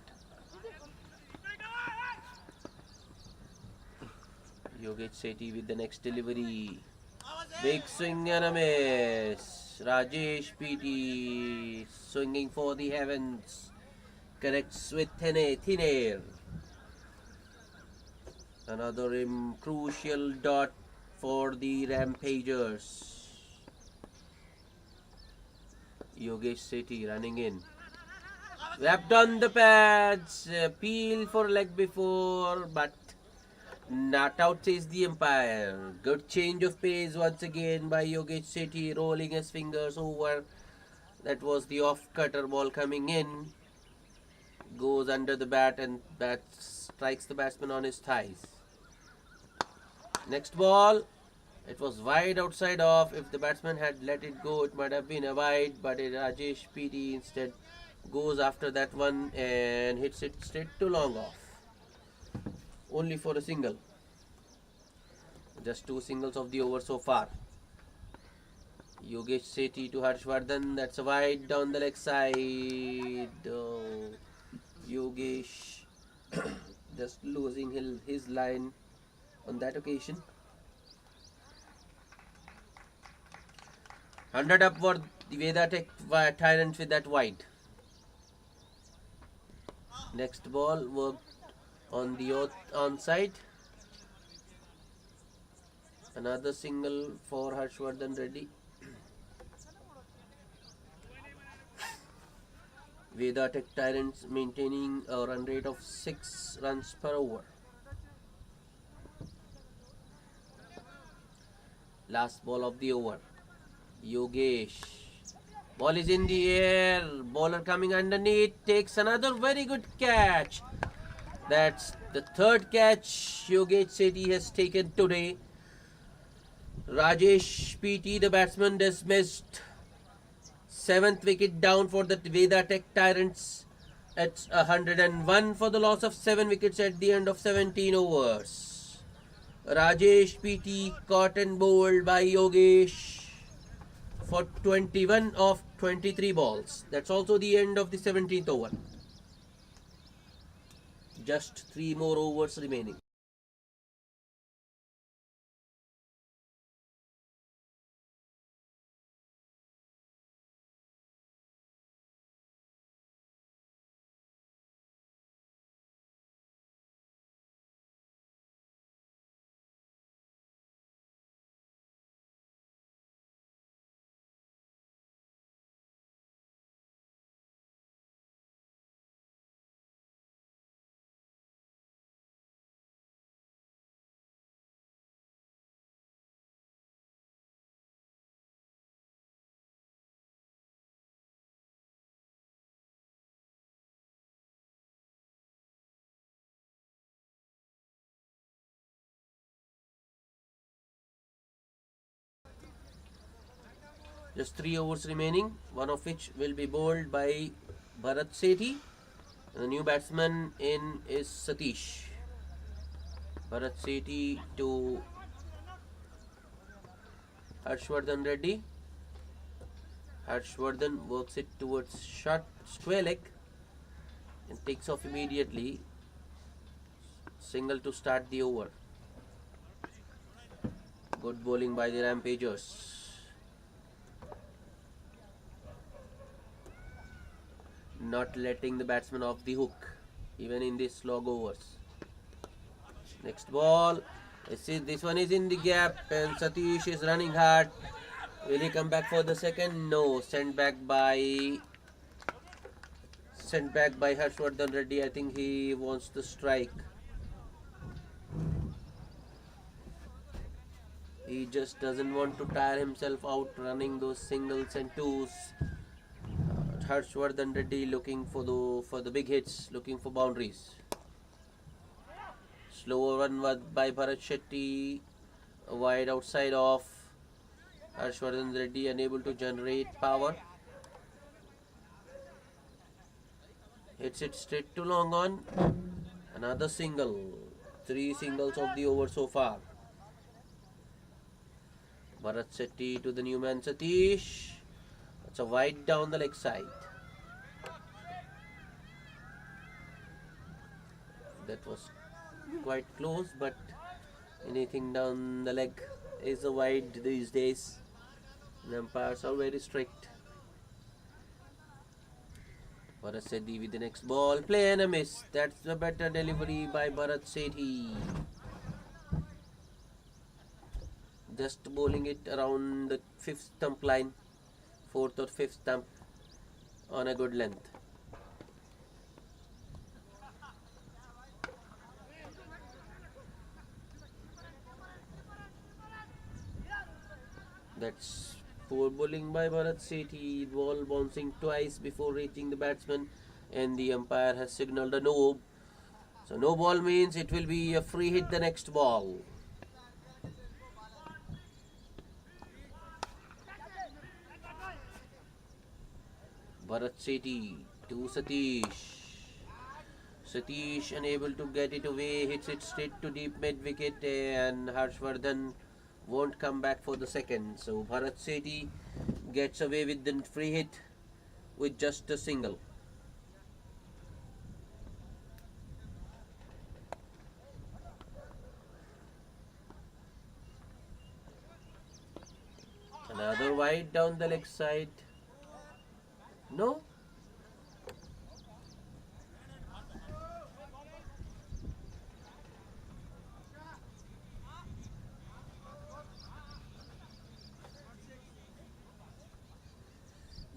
Yogesh Sethi with the next delivery. Big swing and a miss. Rajesh PT swinging for the heavens. Connects with thin air. Another crucial dot for the Rampagers. Yogesh Sethi running in. Wrapped on the pads. Peel for leg before, but not out, says the umpire. Good change of pace once again by Yogesh Sethi, rolling his fingers over. That was the off-cutter ball coming in. Goes under the bat and strikes the batsman on his thighs. Next ball. It was wide outside off. If the batsman had let it go, it might have been a wide, but Rajesh PT instead goes after that one and hits it straight to long off. Only for a single. Just 2 singles of the over so far. Yogesh Sethi to Harshvardhan. That's a wide down the leg side. Yogesh just losing his line on that occasion. 100 up for the Veda Tyrants with that wide. Next ball worked on the onside. Another single for Harshvardhan Reddy. Veda Tyrants maintaining a run rate of 6 runs per over. Last ball of the over. Yogesh Ball is in the air. Bowler coming underneath. Takes another very good catch. That's the third catch Yogesh Sethi has taken today. Rajesh PT, the batsman, dismissed. Seventh wicket down for the Veda Tech Tyrants. It's 101 for the loss of 7 wickets at the end of 17 overs. Rajesh PT caught and bowled by Yogesh for 21 of 23 balls. That's also the end of the 17th over. Just 3 more overs remaining. Just 3 overs remaining, one of which will be bowled by Bharat Sethi. The new batsman in is Satish. Bharat Sethi to Harshvardhan Reddy. Harshvardhan works it towards short square leg and takes off immediately. Single to start the over. Good bowling by the Rampagers. Not letting the batsman off the hook even in these slog overs. Next ball. This one is in the gap and Satish is running hard. Will he come back for the second? No. Sent back by Harshvardhan Reddy. I think he wants to strike. He just doesn't want to tire himself out running those singles and twos. Harshvardhan Reddy looking for the big hits, looking for boundaries. Slower run by Bharat Shetty, wide outside off. Harshvardhan Reddy unable to generate power. Hits it straight to long on. Another single. 3 singles of the over so far. Bharat Shetty to the new man Satish. It's a wide down the leg side. That was quite close, but anything down the leg is a wide these days. And umpires are very strict. Bharat Sethi with the next ball. Play and a miss. That's the better delivery by Bharat Sethi. Just bowling it around the 5th stump line. 4th or 5th stump on a good length. That's poor bowling by Bharat Sethi. Ball bouncing twice before reaching the batsman, and the umpire has signalled a no. So no ball means it will be a free hit the next ball. Bharat Sethi to Satish. Satish unable to get it away, hits it straight to deep mid wicket, and Harshvardhan won't come back for the second. So Bharat Sethi gets away with the free hit with just a single. Another wide down the leg side. No.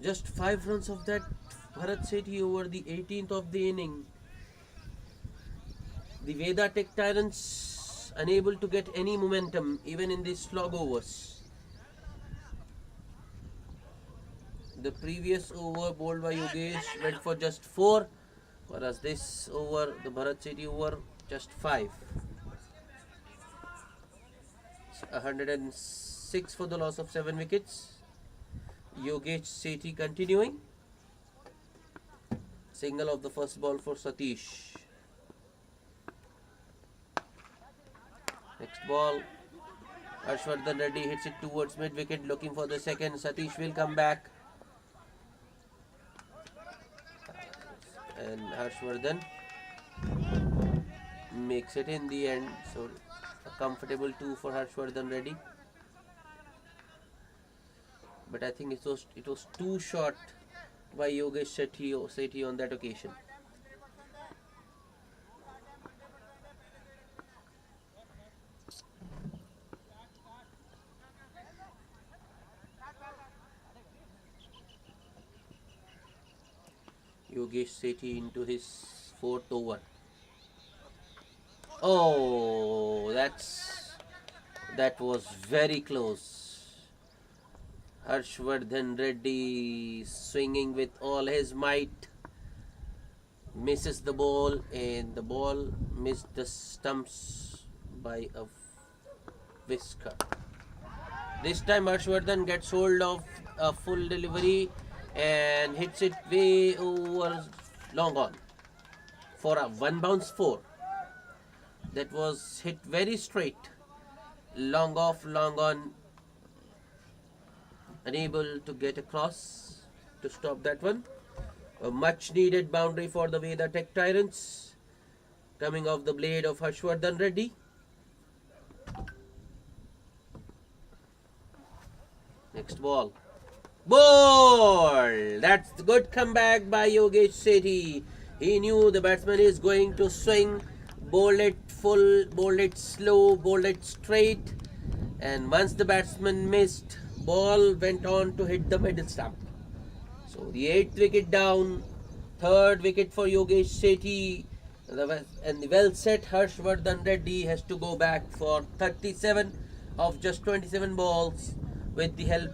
Just 5 runs of that Bharat Sethi over the 18th of the inning. The Veda Tech Tyrants unable to get any momentum even in these slog overs. The previous over bowled by Yogesh went for just 4, whereas this over, the Bharat Sethi over, just 5. It's 106 for the loss of 7 wickets. Yogesh Sethi continuing. Single of the first ball for Satish. Next ball, Harshvardhan Reddy hits it towards mid wicket, looking for the second. Satish will come back. And Harshvardhan makes it in the end. So a comfortable 2 for Harshvardhan Reddy. But I think it was too short by Yogesh Sethi on that occasion. Yogesh Sethi into his 4th over. Oh, that was very close. Harshvardhan Reddy swinging with all his might, misses the ball, and the ball missed the stumps by a whisker. This time Harshvardhan gets hold of a full delivery and hits it way over long on for a 1 bounce 4. That was hit very straight, long off, long on, unable to get across to stop that one. A much needed boundary for the Veda Tech Tyrants, coming off the blade of Harshvardhan Reddy. Next ball. Ball! That's the good comeback by Yogesh Sethi. He knew the batsman is going to swing, bowled it full, bowled it slow, bowled it straight, and once the batsman missed, ball went on to hit the middle stump. So the 8th wicket down, 3rd wicket for Yogesh Sethi, and the well set Harshvardhan Reddy has to go back for 37 of just 27 balls with the help.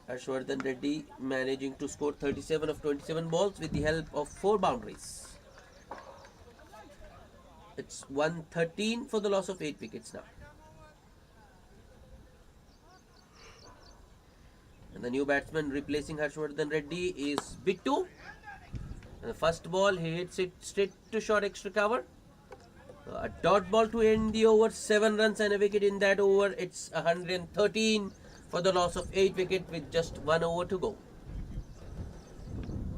Harshvardhan Reddy managing to score 37 of 27 balls with the help of 4 boundaries. It's 113 for the loss of 8 wickets now. And the new batsman replacing Harshvardhan Reddy is Bittu. And the first ball, he hits it straight to short extra cover. A dot ball to end the over, 7 runs and a wicket in that over. It's 113 for the loss of 8 wicket with just 1 over to go.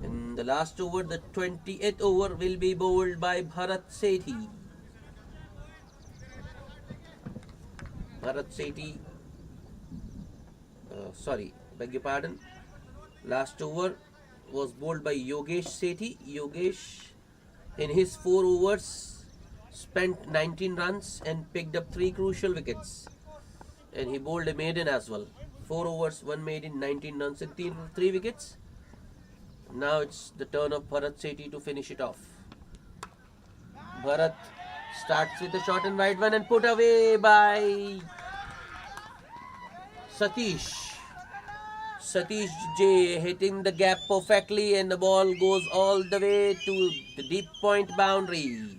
In the last over, the 20th over will be bowled by Bharat Sethi. Bharat Sethi, beg your pardon. Last over was bowled by Yogesh Sethi. Yogesh, in his 4 overs, spent 19 runs and picked up 3 crucial wickets. And he bowled a maiden as well. 4 overs, 1 maiden, 19 runs and 3 wickets. Now it's the turn of Bharat Sethi to finish it off. Bharat starts with a short and wide one and put away by Satish. Satish J hitting the gap perfectly, and the ball goes all the way to the deep point boundary.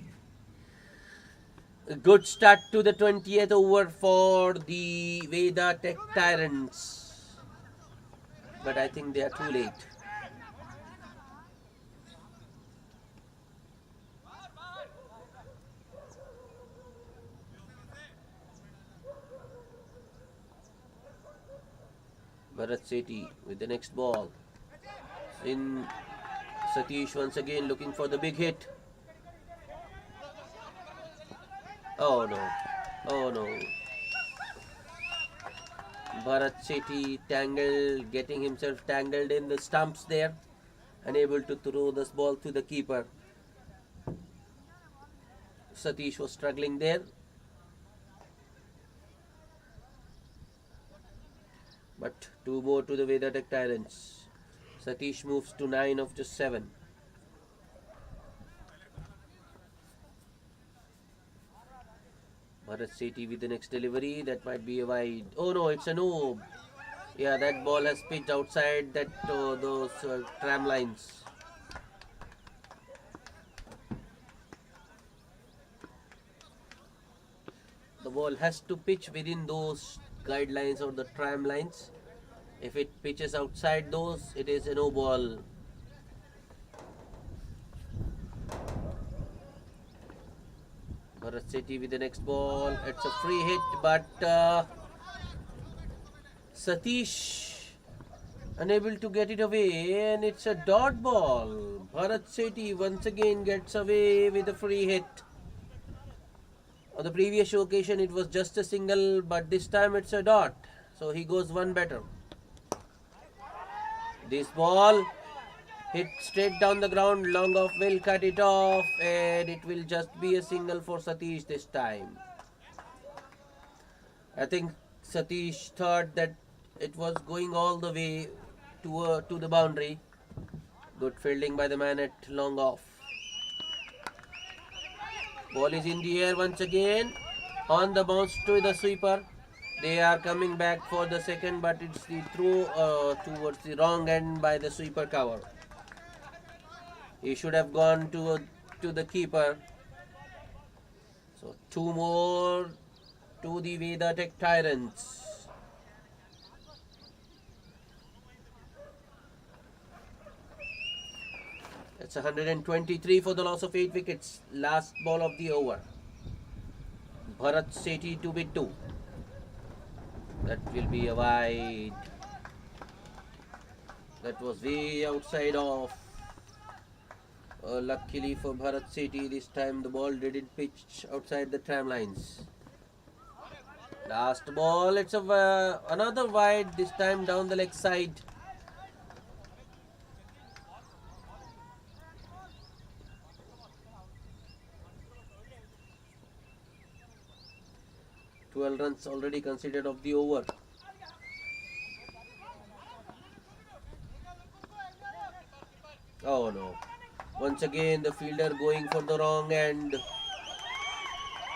A good start to the 20th over for the Veda Tech Tyrants. But I think they are too late. Bharat Sethi with the next ball. In Satish once again looking for the big hit. Oh no. Oh no. Bharat Sethi getting himself tangled in the stumps there. Unable to throw this ball to the keeper. Satish was struggling there. But 2 more to the Veda Tech Tyrants. Satish moves to 9 of just 7. Bharat Sethi with the next delivery. That might be a wide. Oh no, it's a no. Yeah, that ball has pitched outside those tram lines. The ball has to pitch within those guidelines or the tram lines. If it pitches outside those, it is a no ball. Bharat City with the next ball. It's a free hit, but Satish unable to get it away, and it's a dot ball. Bharat City once again gets away with a free hit. On the previous occasion, it was just a single, but this time it's a dot. So he goes one better. This ball hit straight down the ground. Long off will cut it off, and it will just be a single for Satish this time. I think Satish thought that it was going all the way to the boundary. Good fielding by the man at long off. Ball is in the air once again. On the bounce to the sweeper. They are coming back for the second, but it's the throw towards the wrong end by the sweeper cover. He should have gone to the keeper. So two more to the Veda Tech Tyrants. It's 123 for the loss of 8 wickets. Last ball of the over. Bharat Sethi to be 2. That will be a wide. That was way outside off. Luckily for Bharat Sethi, this time the ball didn't pitch outside the tram lines. Last ball, it's another wide, this time down the leg side. Twelve runs already considered of the over. Oh no. Once again the fielder going for the wrong end.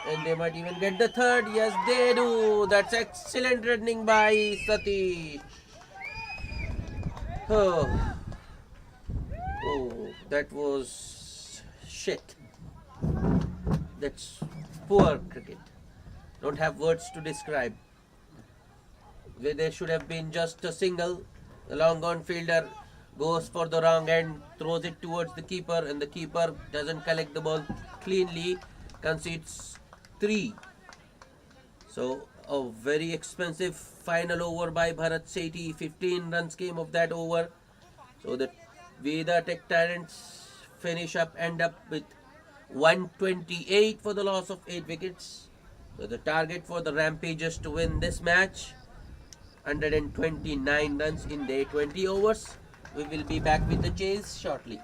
And they might even get the third. Yes, they do. That's excellent running by Satish. Oh, oh, that was shit. That's poor cricket. Don't have words to describe. Where there should have been just a single. The long gone fielder goes for the wrong end, throws it towards the keeper, and the keeper doesn't collect the ball cleanly, concedes 3. So a very expensive final over by Bharat Sethi. 15 runs came of that over. So the Veda Tech Tyrants end up with 128 for the loss of 8 wickets. So the target for the Rampagers to win this match, 129 runs in their 20 overs. We will be back with the chase shortly.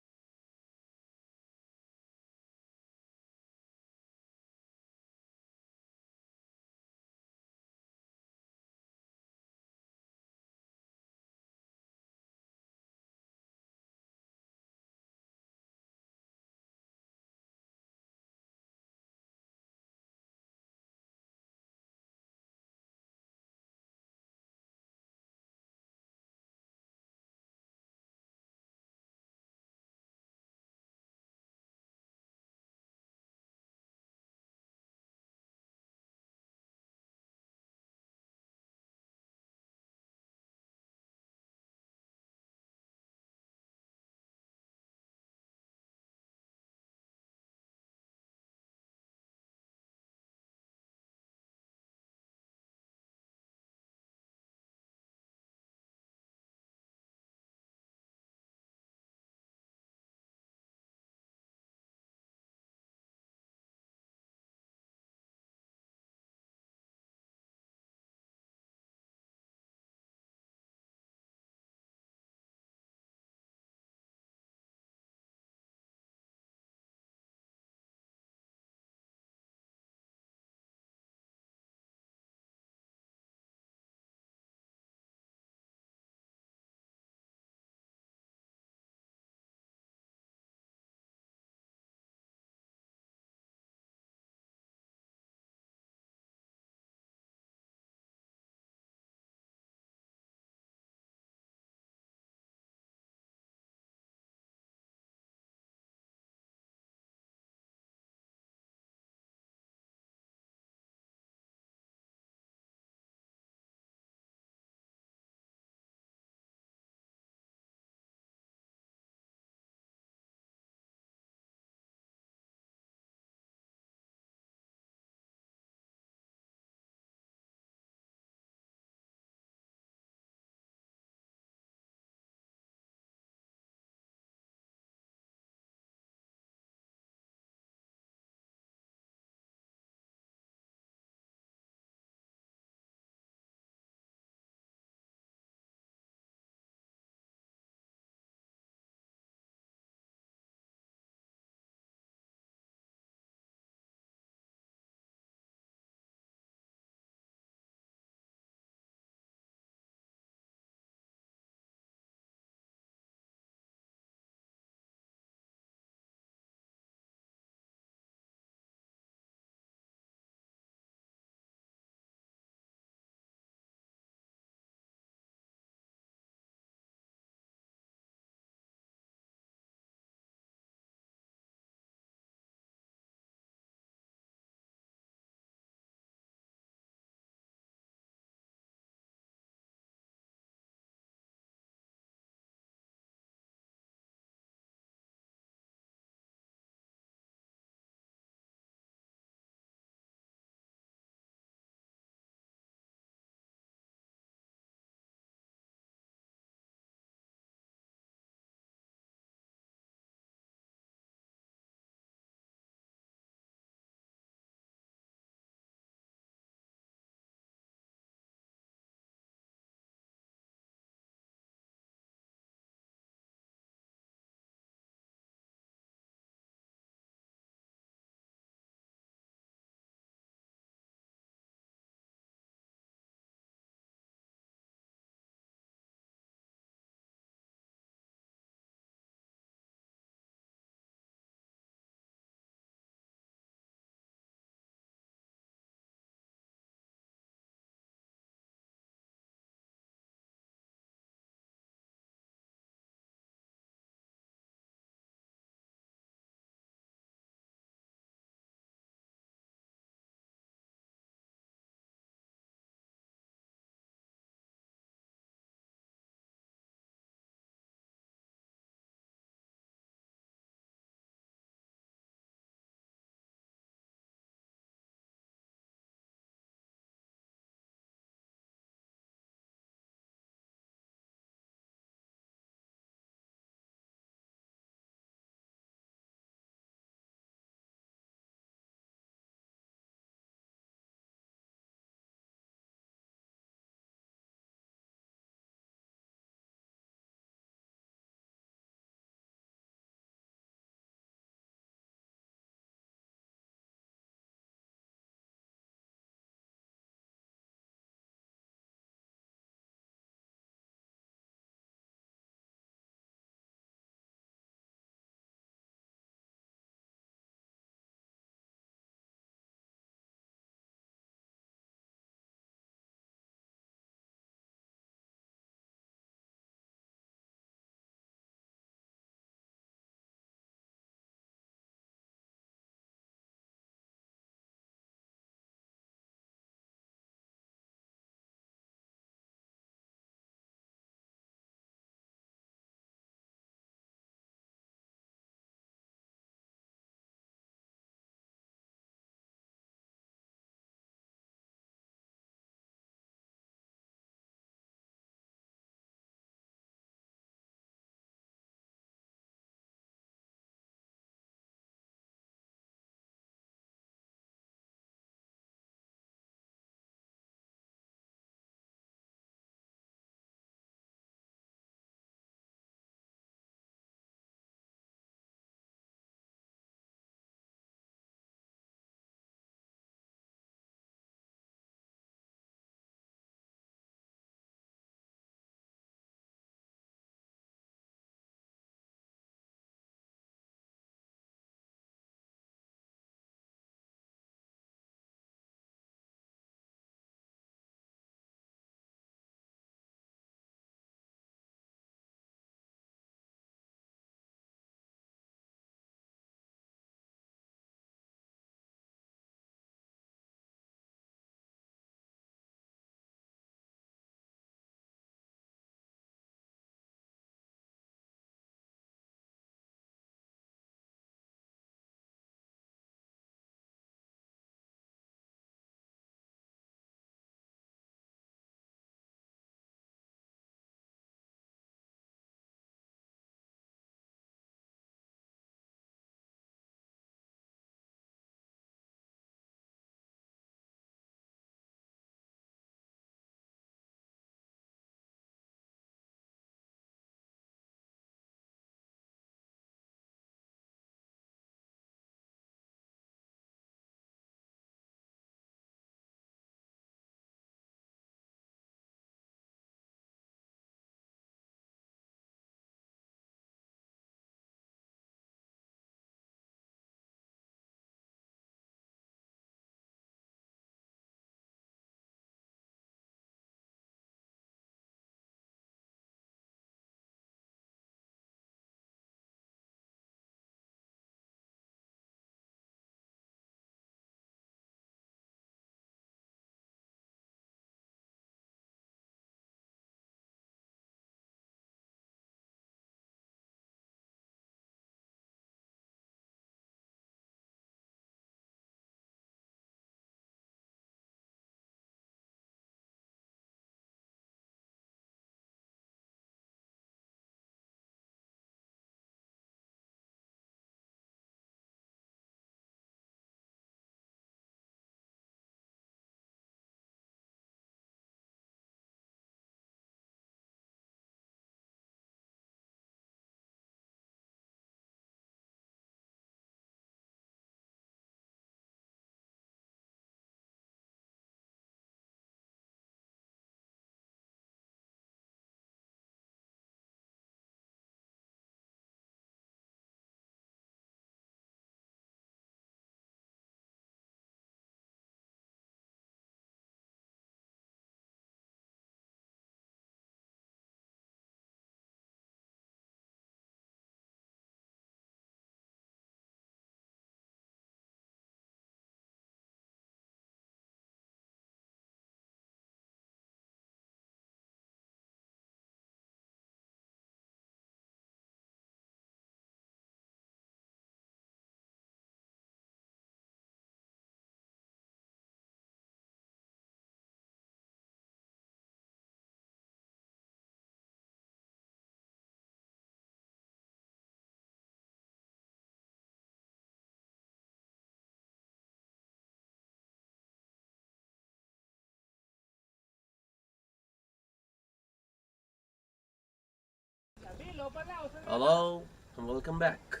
Hello and welcome back.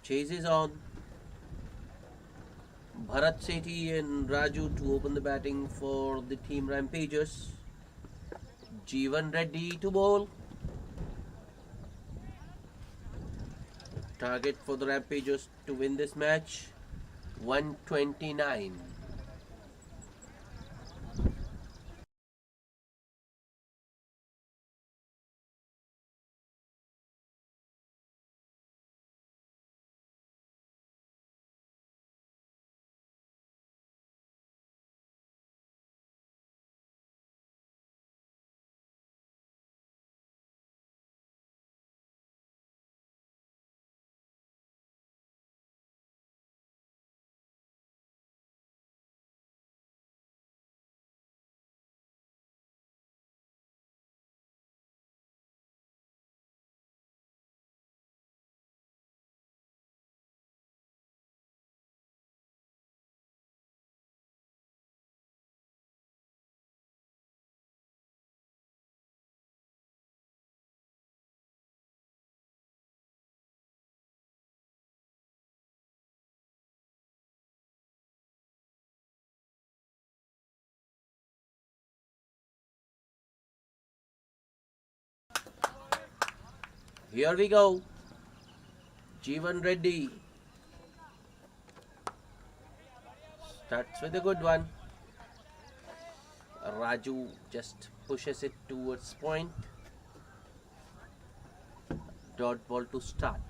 Chase is on. Bharat Sethi and Raju to open the batting for the team Rampagers. Jeevan Reddy to bowl. Target for the Rampagers to win this match 129. Here we go. Jeevan Reddy starts with a good one. Raju just pushes it towards point. Dot ball to start.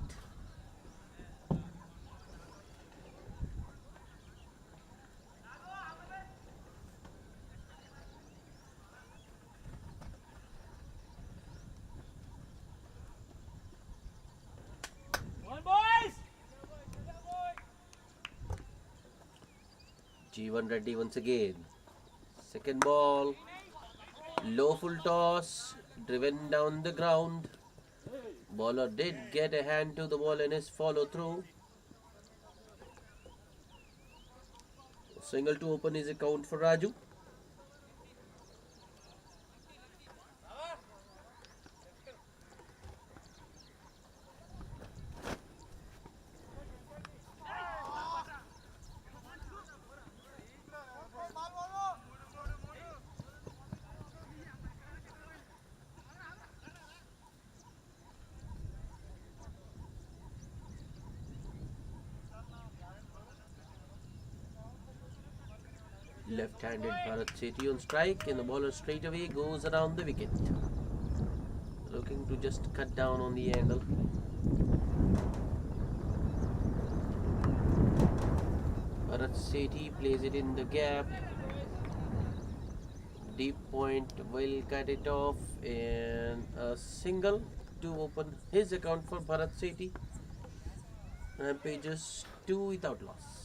Jeevan Reddy once again. Second ball. Low full toss. Driven down the ground. Bowler did get a hand to the ball in his follow through. Single to open his account for Raju. Left-handed Bharat Sethi on strike and the bowler straight away goes around the wicket. Looking to just cut down on the angle. Bharat Sethi plays it in the gap. Deep point will cut it off and a single to open his account for Bharat Sethi. Rampagers 2 without loss.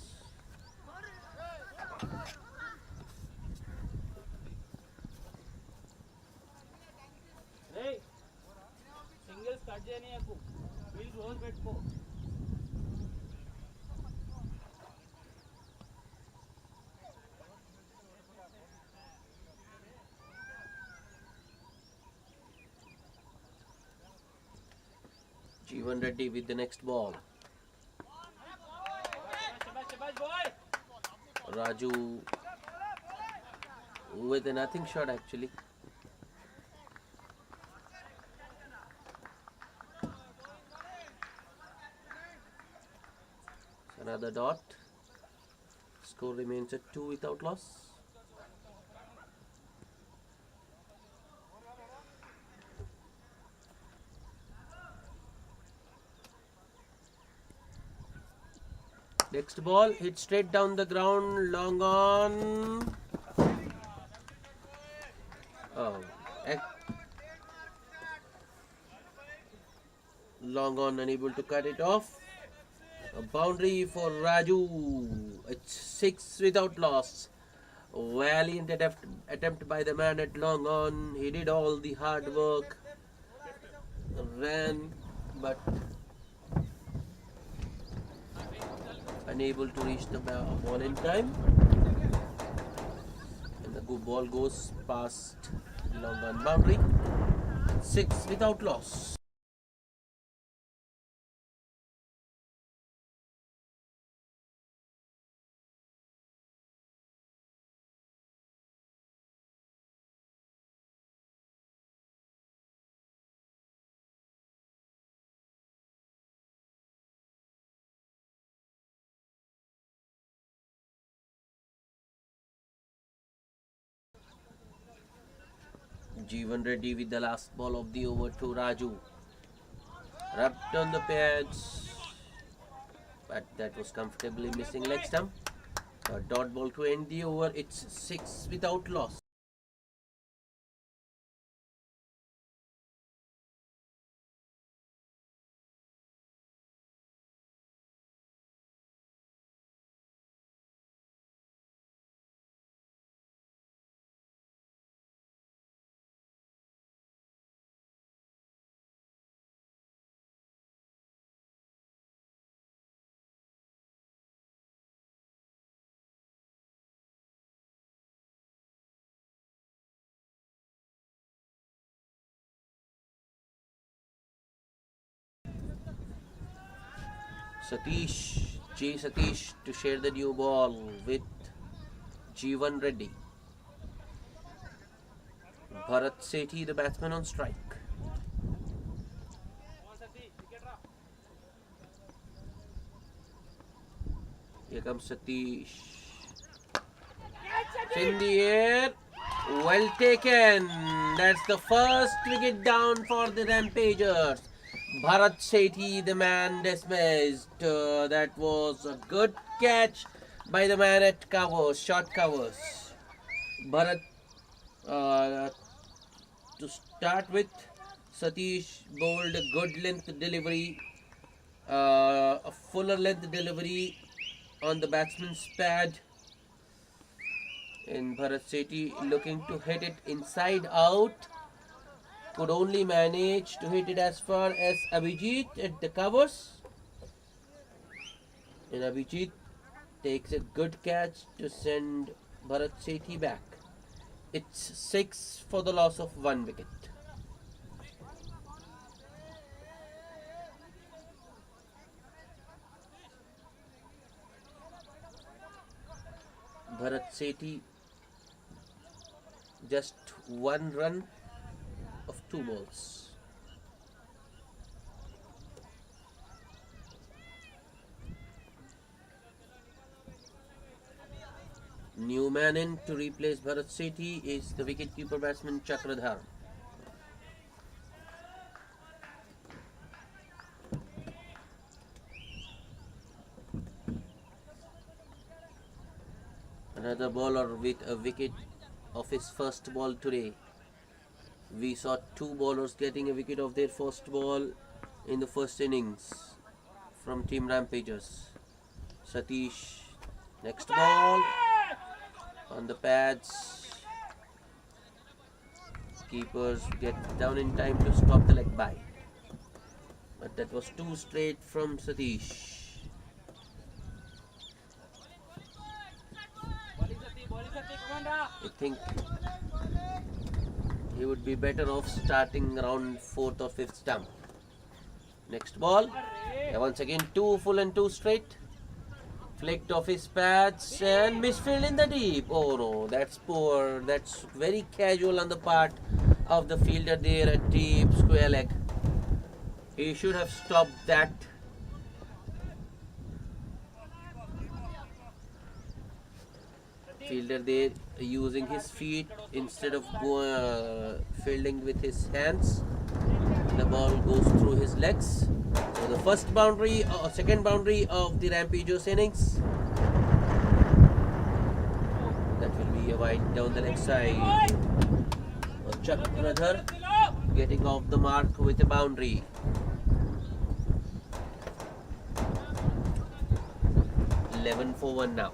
Jeevan Reddy with the next ball. Raju with a nothing shot actually. Another dot. Score remains at 2 without loss. Next ball hit straight down the ground, long on. Oh, long on, unable to cut it off. A boundary for Raju. It's 6 without loss. Valiant attempt by the man at long on. He did all the hard work. Ran, but unable to reach the ball in time. And the ball goes past long on boundary. 6 without loss. Jeevan Reddy with the last ball of the over to Raju. Rubbed on the pads, but that was comfortably missing leg stump. A dot ball to end the over. It's 6 without loss. Satish to share the new ball with Jeevan Reddy. Bharat Sethi, the batsman, on strike. Here comes Satish. In the air. Well taken. That's the first wicket down for the Rampagers. Bharat Sethi, the man dismissed. That was a good catch by the man at covers, short covers. Bharat, to start with, Satish bowled a good length delivery, a fuller length delivery on the batsman's pad. And Bharat Sethi looking to hit it inside out. Could only manage to hit it as far as Abhijit at the covers. And Abhijit takes a good catch to send Bharat Sethi back. It's 6 for the loss of 1 wicket. Bharat Sethi just 1 run of 2 balls. New man in to replace Bharat Sethi is the wicketkeeper batsman Chakradhar. Another bowler with a wicket of his first ball today. We saw 2 bowlers getting a wicket of their first ball in the first innings from Team Rampagers. Satish, next ball on the pads. Keepers get down in time to stop the leg bye. But that was too straight from Satish. I think he would be better off starting around 4th or 5th stump. Next ball. Once again 2 full and 2 straight. Flicked off his pads and misfield in the deep. Oh no, that's poor. That's very casual on the part of the fielder there at deep square leg. He should have stopped that. Fielder there using his feet instead of fielding with his hands. The ball goes through his legs. So the first boundary or second boundary of the Rampagers innings. That will be a wide down the leg side. Chakradhar getting off the mark with a boundary. Eleven for 1 now.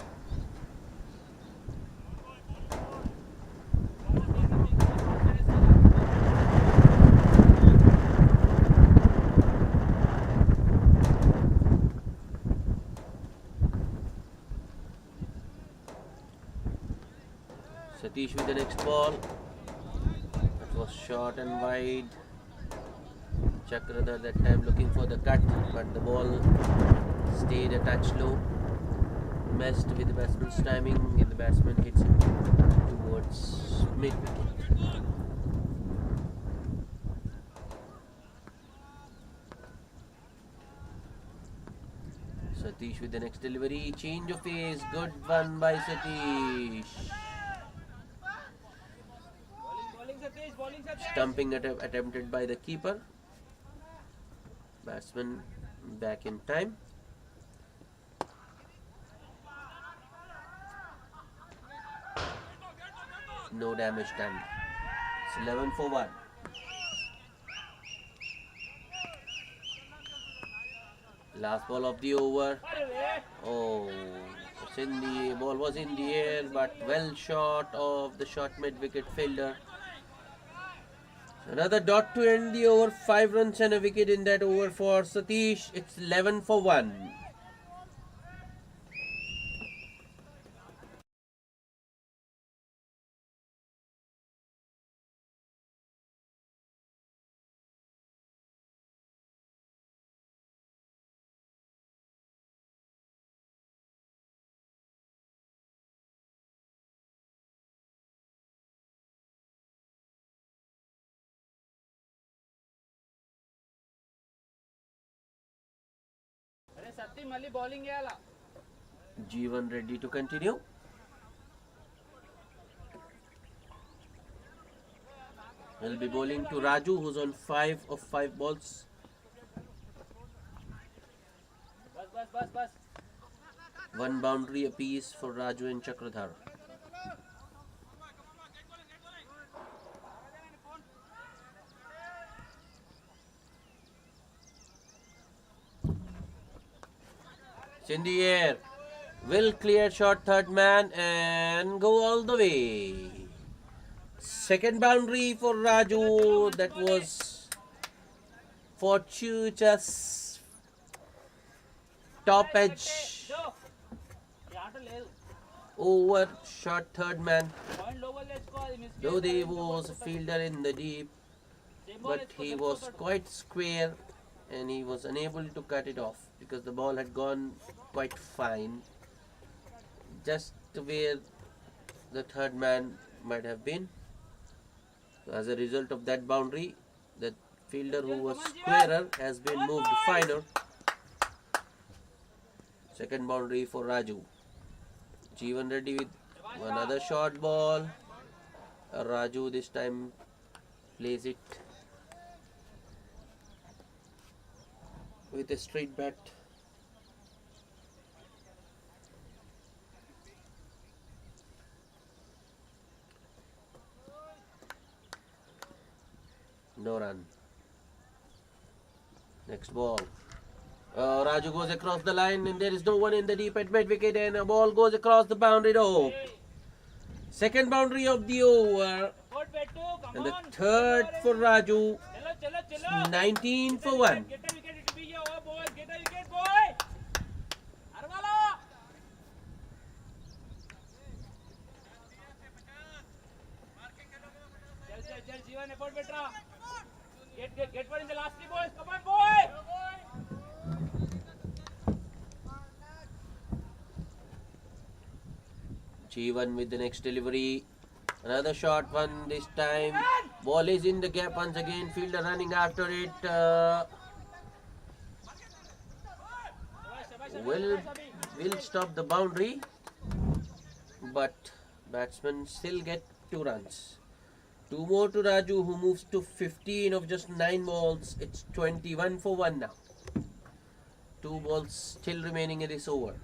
Satish with the next ball. was short and wide. Chakradhar that time looking for the cut, but the ball stayed a touch low. Messed with the batsman's timing, and the batsman hits it towards mid wicket. Satish with the next delivery. Change of pace. Good one by Satish. Stumping attempted by the keeper. Batsman back in time. No damage done. It's 11 for 1. Last ball of the over. Oh, the ball was in the air, but well short of the short mid-wicket fielder. Another dot to end the over. 5 runs and a wicket in that over for Satish. It's 11 for 1. Jeevan ready to continue. He'll be bowling to Raju, who's on 5 of 5 balls. One boundary apiece for Raju and Chakradhar. It's in the air. Will clear shot, third man, and go all the way. Second boundary for Raju. That was fortuitous. Top edge. Over shot, third man. Though there was a fielder in the deep, but he was quite square and he was unable to cut it off because the ball had gone quite fine, just where the third man might have been. So as a result of that boundary, the fielder who was squarer has been moved finer. Second boundary for Raju. Jeevan Reddy with another short ball. Raju this time plays it with a straight bat. No run. Next ball. Raju goes across the line and there is no one in the deep at mid wicket and a ball goes across the boundary rope. Second boundary of the over and the third for Raju. 19 for 1. Get one in the last three, boys. Come on, boy. Jeevan with the next delivery. Another short one this time. Ball is in the gap once again. Fielder running after it. Will stop the boundary, but batsmen still get 2 runs. 2 more to Raju, who moves to 15 of just 9 balls. It's 21 for 1 now. 2 balls still remaining in this over.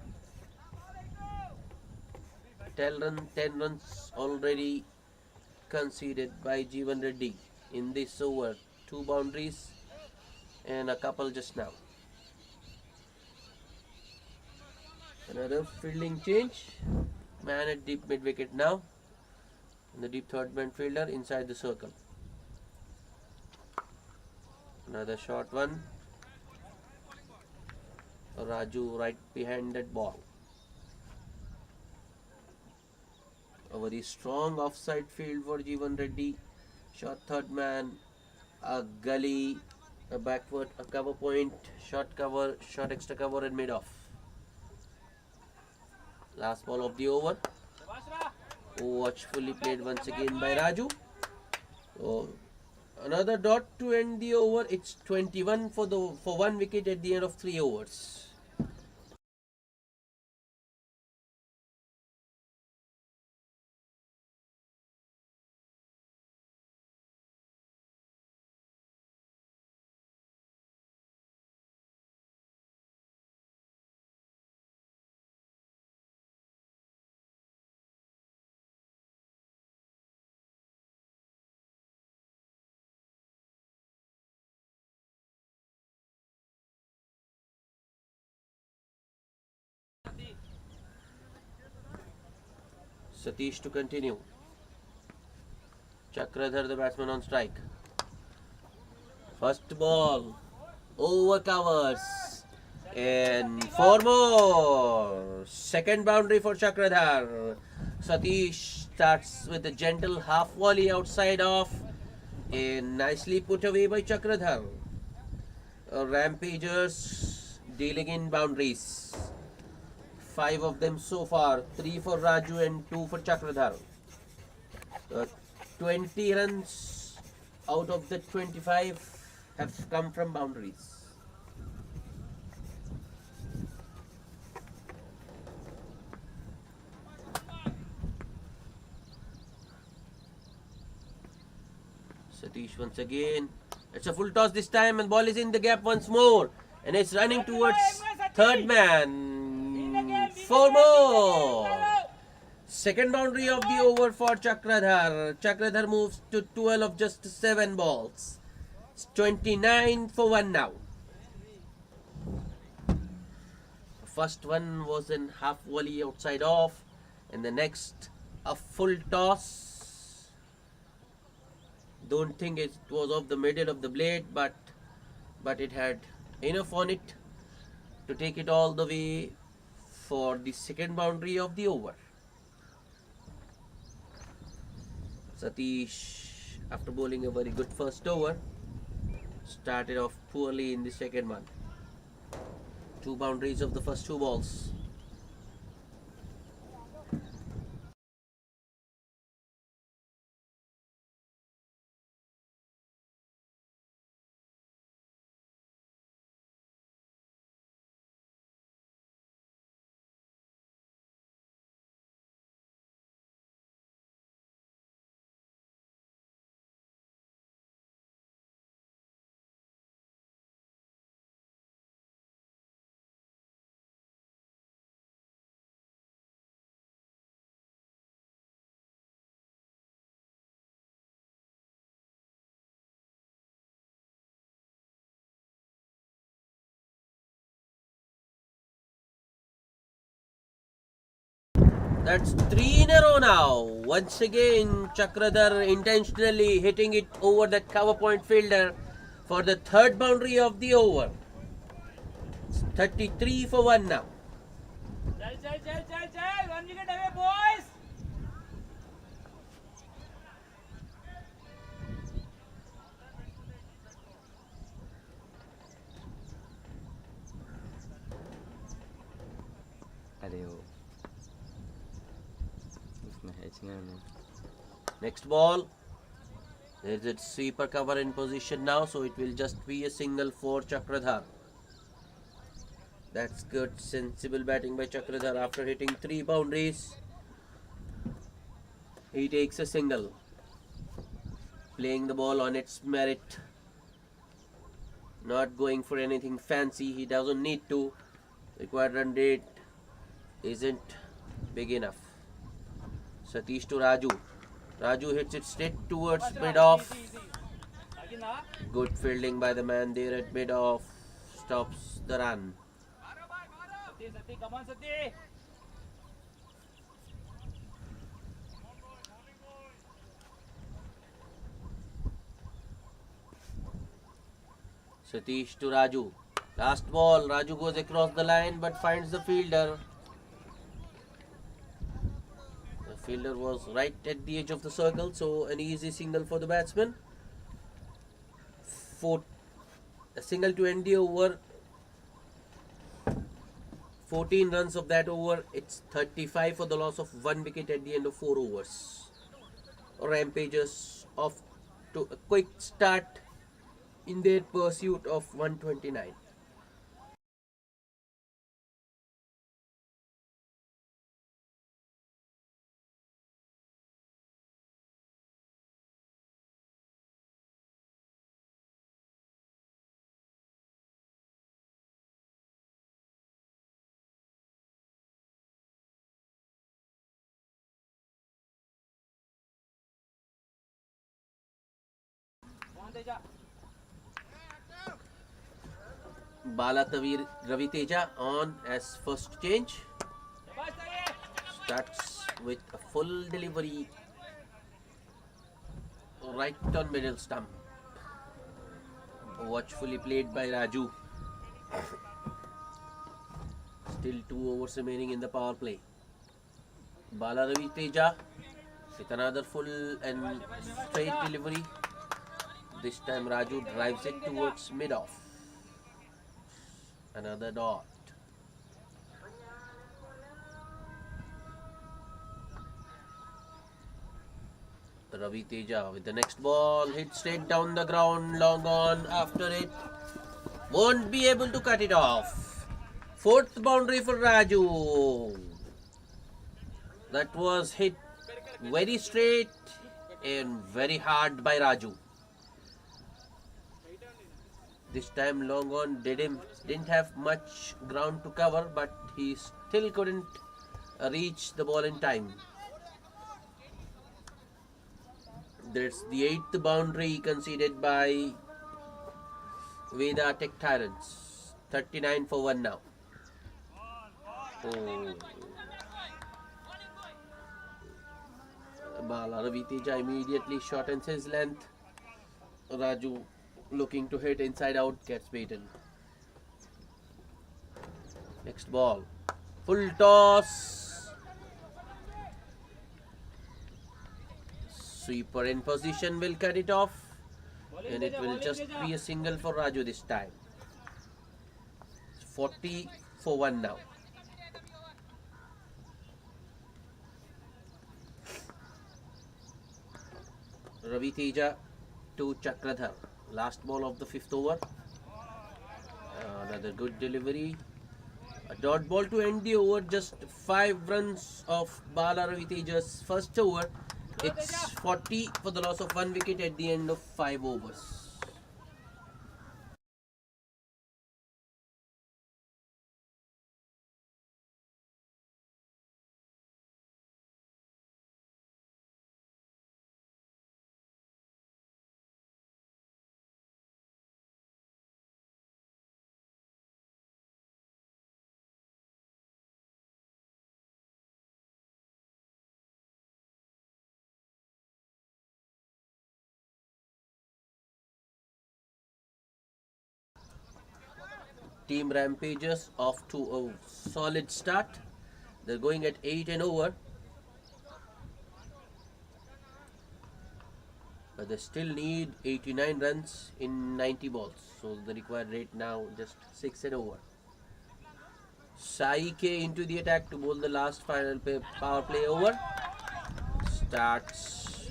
10 runs already conceded by Jeevan Reddy in this over. 2 boundaries and a couple just now. Another fielding change. Man at deep mid wicket now. And the deep third man fielder inside the circle. Another short one. Raju right behind that ball. A very strong offside field for Jeevan Reddy. Short third man, a gully, a backward, a cover point, short cover, short extra cover and mid off. Last ball of the over. Watchfully played once again by Raju. So another dot to end the over. It's 21 for one wicket at the end of 3 overs. Satish to continue. Chakradhar, the batsman, on strike. First ball, over covers, and 4 more. Second boundary for Chakradhar. Satish starts with a gentle half volley outside off, and nicely put away by Chakradhar. Rampagers dealing in boundaries. 5 of them so far, 3 for Raju and 2 for Chakradhar. 20 runs out of the 25 have come from boundaries. Satish once again. It's a full toss this time and ball is in the gap once more. And it's running towards third man. 4 more. Second boundary of the over for Chakradhar. Chakradhar moves to 12 of just 7 balls. It's 29 for 1 now. The first one was in half volley outside off. And the next a full toss. Don't think it was off the middle of the blade, but it had enough on it to take it all the way for the second boundary of the over. Satish, after bowling a very good first over, started off poorly in the second one. 2 boundaries of the first 2 balls. That's 3 in a row now. Once again, Chakradhar intentionally hitting it over that cover point fielder for the third boundary of the over. It's 33 for 1 now. Chal. 1 wicket away, boys. Next ball. There's a sweeper cover in position now, so it will just be a single for Chakradhar. That's good, sensible batting by Chakradhar after hitting 3 boundaries. He takes a single. Playing the ball on its merit. Not going for anything fancy. He doesn't need to. Required run rate isn't big enough. Satish to Raju. Raju hits it straight towards mid-off. Good fielding by the man there at mid-off. Stops the run. Sati, come on, Sati. Satish to Raju. Last ball. Raju goes across the line but finds the fielder. The Fielder was right at the edge of the circle, so an easy single for the batsman. A single to end the over. 14 runs of that over. It's 35 for the loss of 1 wicket at the end of 4 overs. Rampagers off to a quick start in their pursuit of 129. Bala Tavir Ravi Teja on as first change. Starts with a full delivery right on middle stump. Watchfully played by Raju. Still 2 overs remaining in the power play. Bala Ravi Teja with another full and straight delivery. This time Raju drives it towards mid-off. Another dot. Ravi Teja with the next ball, hit straight down the ground, long on after it. Won't be able to cut it off. 4th boundary for Raju. That was hit very straight and very hard by Raju. This time long on didn't have much ground to cover, but he still couldn't reach the ball in time. That's the 8th boundary conceded by Veda Tech Tyrants. 39 for 1 now. Oh. Bala Ravi Teja immediately shortens his length. Raju looking to hit inside out, gets beaten. Next ball. Full toss. Sweeper in position will cut it off. And it will just be a single for Raju this time. 40 for 1 now. Ravi Teja to Chakradhar. Last ball of the 5th over. Another good delivery. A dot ball to end the over. Just 5 runs of Bala Ravi Teja's first over. It's 40 for the loss of 1 wicket at the end of 5 overs. Team Rampagers off to a solid start. They're going at 8 and over. But they still need 89 runs in 90 balls. So the required rate now just 6 and over. Sai K into the attack to bowl the last final power play over. Starts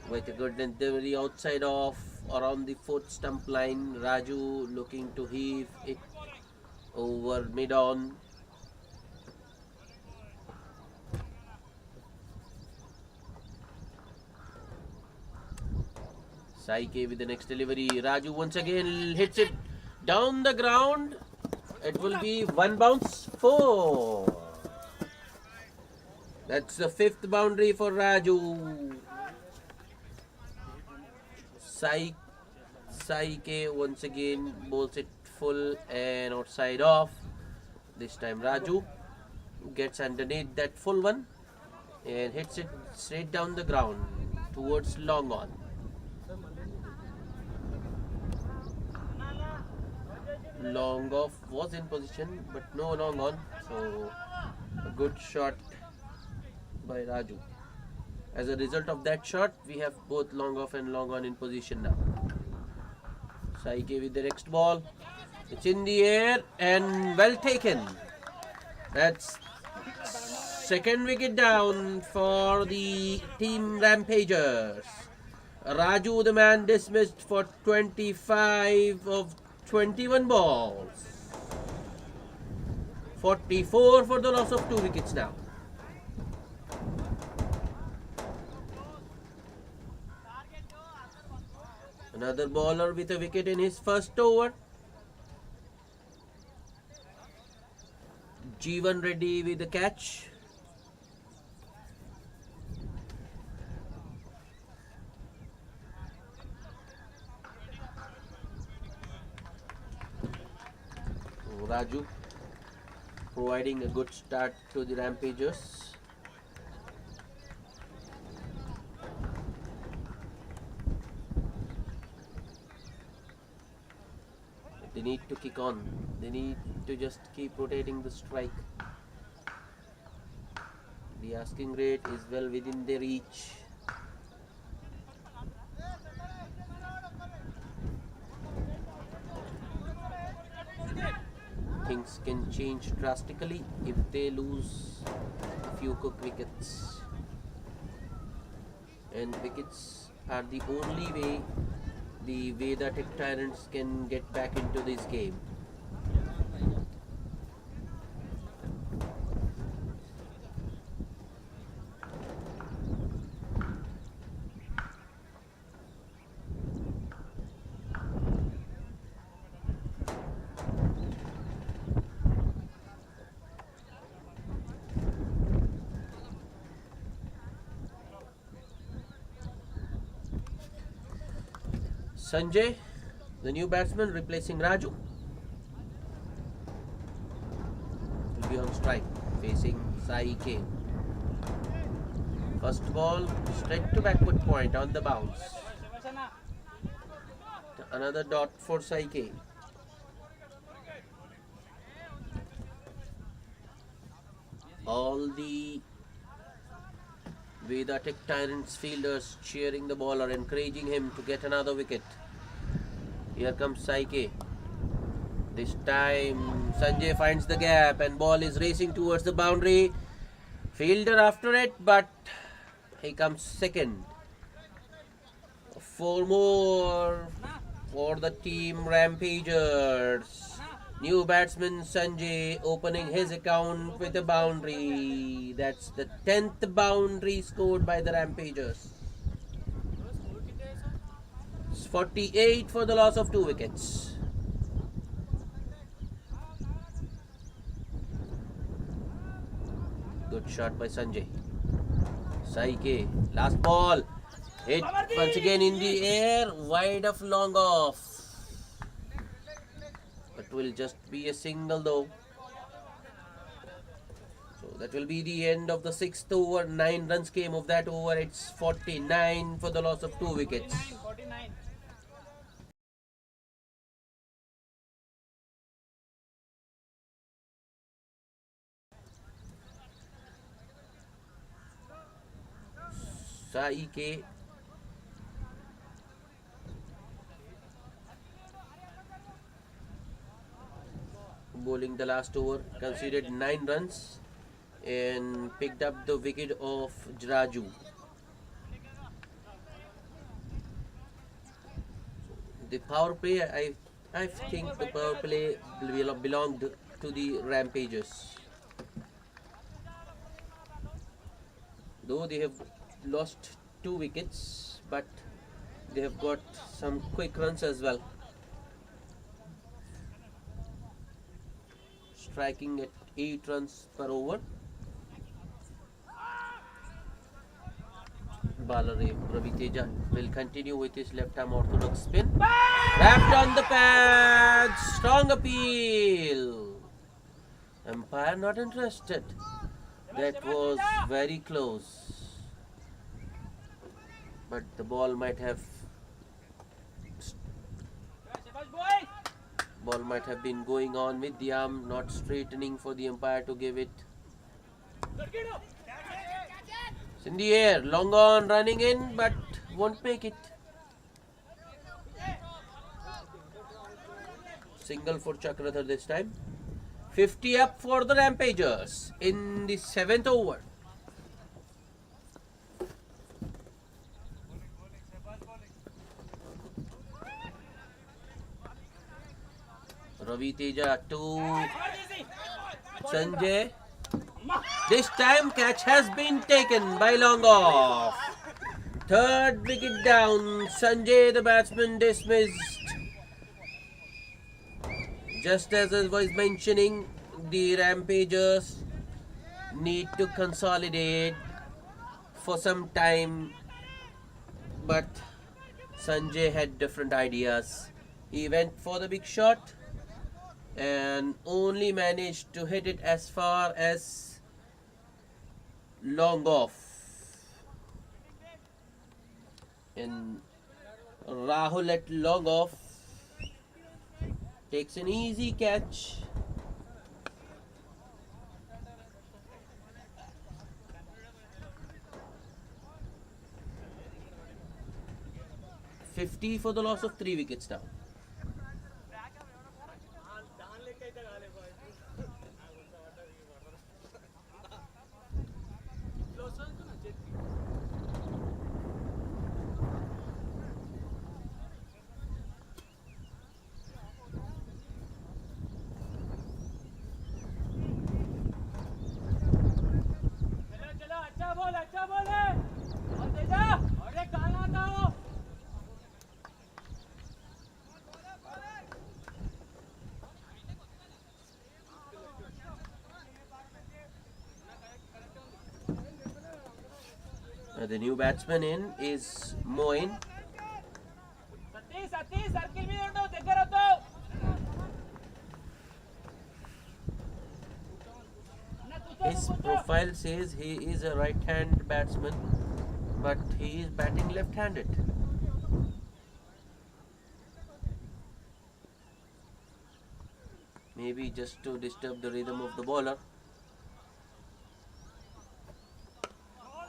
with a good delivery outside off around the 4th stump line. Raju looking to heave it over mid-on. Saike with the next delivery. Raju once again hits it down the ground. It will be 1 bounce, 4. That's the 5th boundary for Raju. Saike once again bowls it full and outside off. This time Raju gets underneath that full one and hits it straight down the ground towards long on. Long off was in position, but no long on, so a good shot by Raju. As a result of that shot, we have both long off and long on in position now. Saike with the next ball. It's in the air and well taken. That's second wicket down for the team Rampagers. Raju, the man, dismissed for 25 of 21 balls. 44 for the loss of 2 wickets now. Another bowler with a wicket in his first over. Jeevan Reddy with the catch. Raju providing a good start to the Rampagers. They need to kick on. They need to just keep rotating the strike. The asking rate is well within their reach. Things can change drastically if they lose a few quick wickets. And wickets are the only way the Veda Tech Tyrants can get back into this game. Sanjay, the new batsman replacing Raju, will be on strike facing Sai K. First ball straight to backward point on the bounce. Another dot for Sai K. All the Veda Tech Tyrants fielders cheering the bowler, encouraging him to get another wicket. Here comes Saike. This time Sanjay finds the gap and ball is racing towards the boundary. Fielder after it, but he comes second. 4 more for the team Rampagers. New batsman Sanjay opening his account with a boundary. That's the 10th boundary scored by the Rampagers. It's 48 for the loss of 2 wickets. Good shot by Sanjay. Saike, last ball. Hit once again in the air, wide of long off. But will just be a single though. So that will be the end of the 6th over. 9 runs came of that over. It's 49 for the loss of 2 wickets. 49. Saike bowling the last over, conceded 9 runs and picked up the wicket of Raju. The power play, I think the power play belonged to the Rampagers. Though they have lost 2 wickets, but they have got some quick runs as well. Striking at 8 runs per over. Baller Ravi Teja will continue with his left arm orthodox spin. Wrapped on the pad. Strong appeal. Umpire not interested. That was very close. But the ball might have been going on with the arm, not straightening for the umpire to give it. It's in the air. Long on running in, but won't make it. Single for Chakrathar this time. 50 up for the Rampagers in the 7th over. Ravi Teja to Sanjay. This time catch has been taken by long off. Third wicket down. Sanjay the batsman dismissed. Just as I was mentioning, the Rampagers need to consolidate for some time, but Sanjay had different ideas. He went for the big shot and only managed to hit it as far as long off. And Rahul at long off takes an easy catch. $50 for the loss of 3 wickets now. अच्छा ball है और तेजा और एक कहां आता हो The new batsman in is Moin. Satish circle మీద ఉండు దగ్గర వద్దు His profile says he is a right-hand batsman, but he is batting left-handed. Maybe just to disturb the rhythm of the bowler.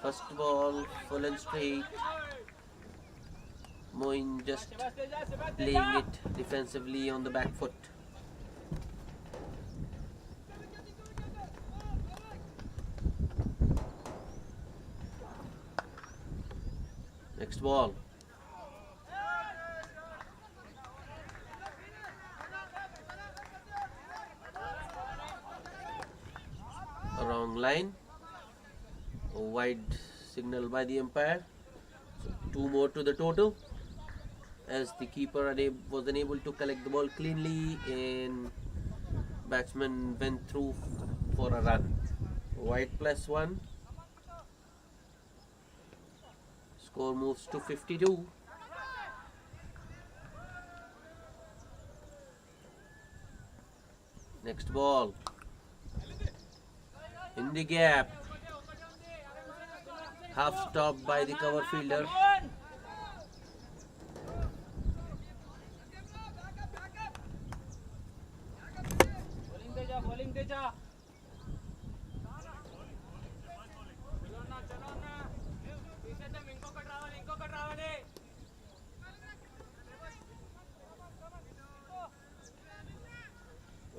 First ball, full and straight. Moin just playing it defensively on the back foot. Next ball. A wrong line. A wide signal by the umpire. So 2 more to the total, as the keeper was unable to collect the ball cleanly and batsman went through for a run. Wide +1. Score moves to 52. Next ball. In the gap. Half stopped by the cover fielder. bowling teja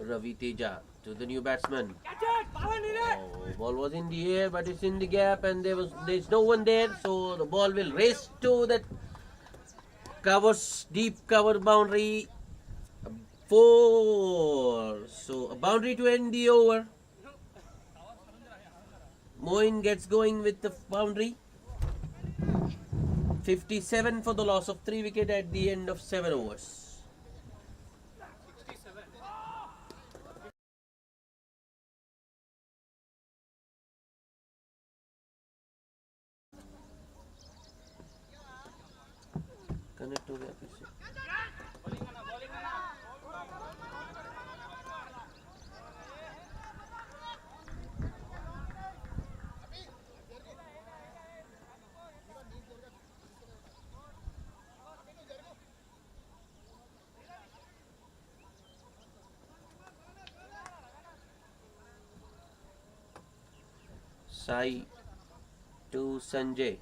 Ravi Teja to the new batsman. catch it power needed Oh, ball was in the air, but it's in the gap, and there's no one there, so the ball will race to that deep cover boundary. 4. So a boundary to end the over. Moin gets going with the boundary. 57 for the loss of 3 wickets at the end of 7 overs. Connect हो गया फिर से Sai to Sanjay.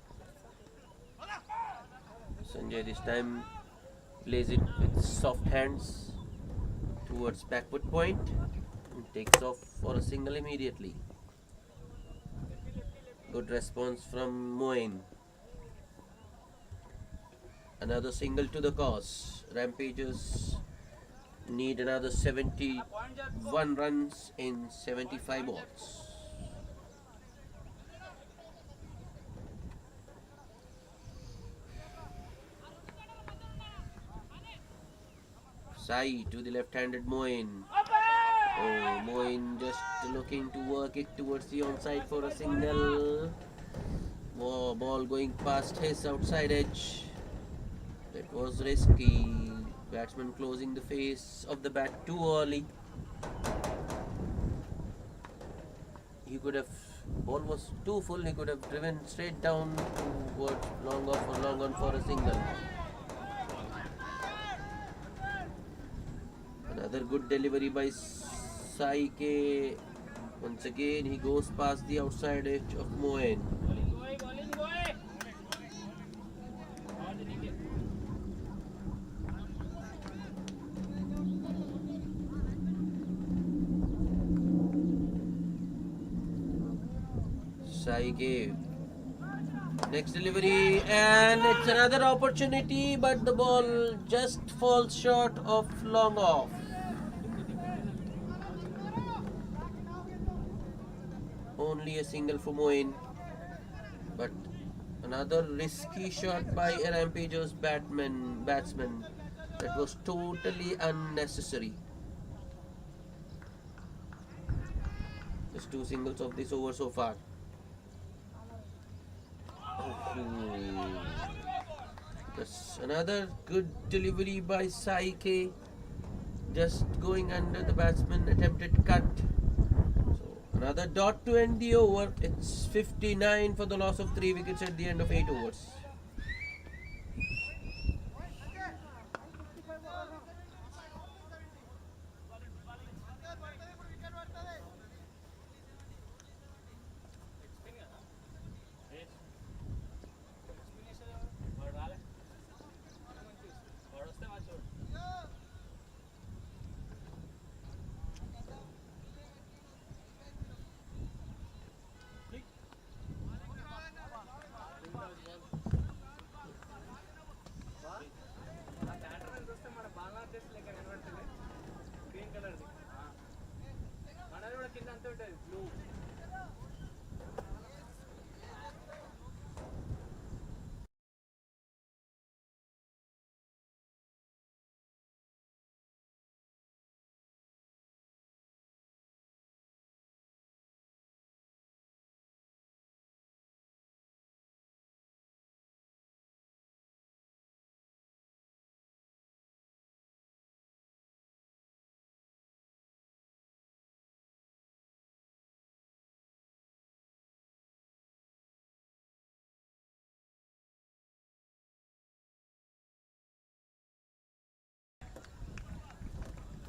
Sanjay this time plays it with soft hands towards backward point and takes off for a single immediately. Good response from Moin. Another single to the cause. Rampagers need another 71 runs in 75 balls. Sai to the left-handed Moin. Oh, Moin just looking to work it towards the onside for a single. Ball going past his outside edge. That was risky. Batsman closing the face of the bat too early. He could have, ball was too full, he could have driven straight down towards long on for a single. Another good delivery by Sai K. Once again he goes past the outside edge of Moen. Bowling boy. Sai K. Next delivery, and it's another opportunity, but the ball just falls short of long off. Only a single for Moin, but another risky shot by a Rampagers batsman that was totally unnecessary. Just two singles of this over so far. That's another good delivery by Sai K. Just going under the batsman attempted cut. So another dot to end the over. It's 59 for the loss of 3 wickets at the end of 8 overs.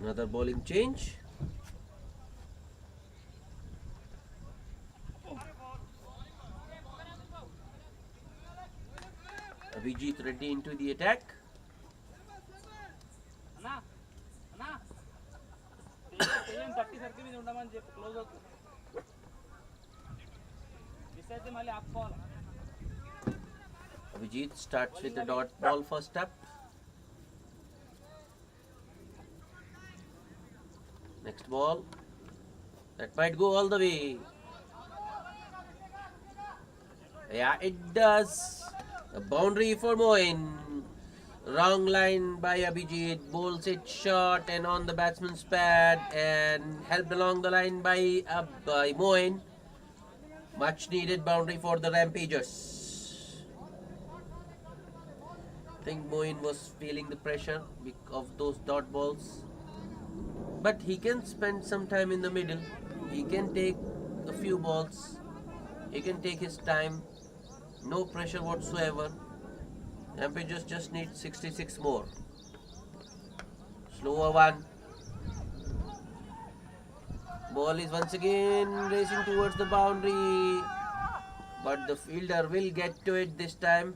Another bowling change. Abhijit Reddy into the attack. Abhijit starts with the dot ball first up. Next ball. That might go all the way. Yeah, it does. A boundary for Moin. Wrong line by Abhijit. Bowls it short and on the batsman's pad and helped along the line by Moin. Much needed boundary for the Rampagers. I think Moin was feeling the pressure of those dot balls. But he can spend some time in the middle. He can take a few balls. He can take his time. No pressure whatsoever. Rampagers just need 66 more. Slower one. Ball is once again racing towards the boundary. but the fielder will get to it this time.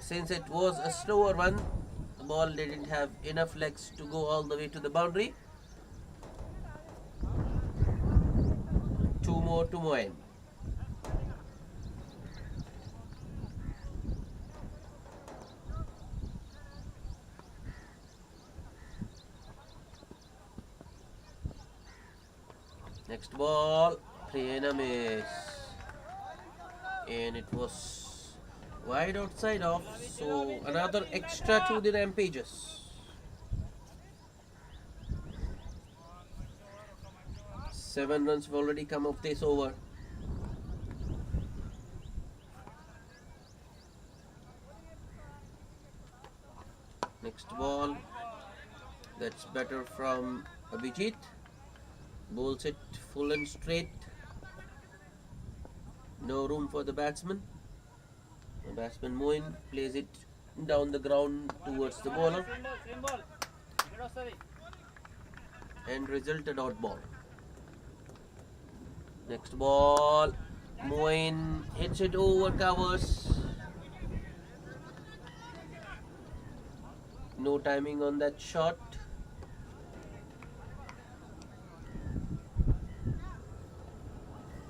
Since it was a slower one, the ball didn't have enough legs to go all the way to the boundary. Two more to Moen. Next ball, play and a miss. And it was wide outside off, so another extra to the Rampagers. 7 runs have already come off this over. Next ball, that's better from Abhijit. Bowls it full and straight. No room for the batsman. The batsman Moin plays it down the ground towards the bowler. Same ball. And result a dot ball. Next ball, Moin hits it over covers. No timing on that shot.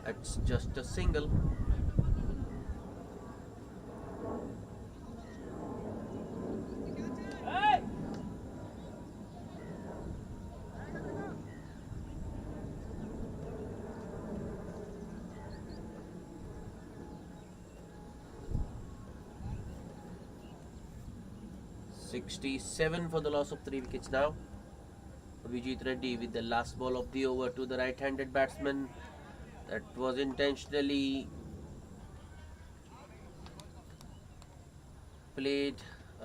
It's just a single. Hey! .67 for the loss of 3 wickets now. Vijit Reddy with the last ball of the over to the right-handed batsman. That was intentionally played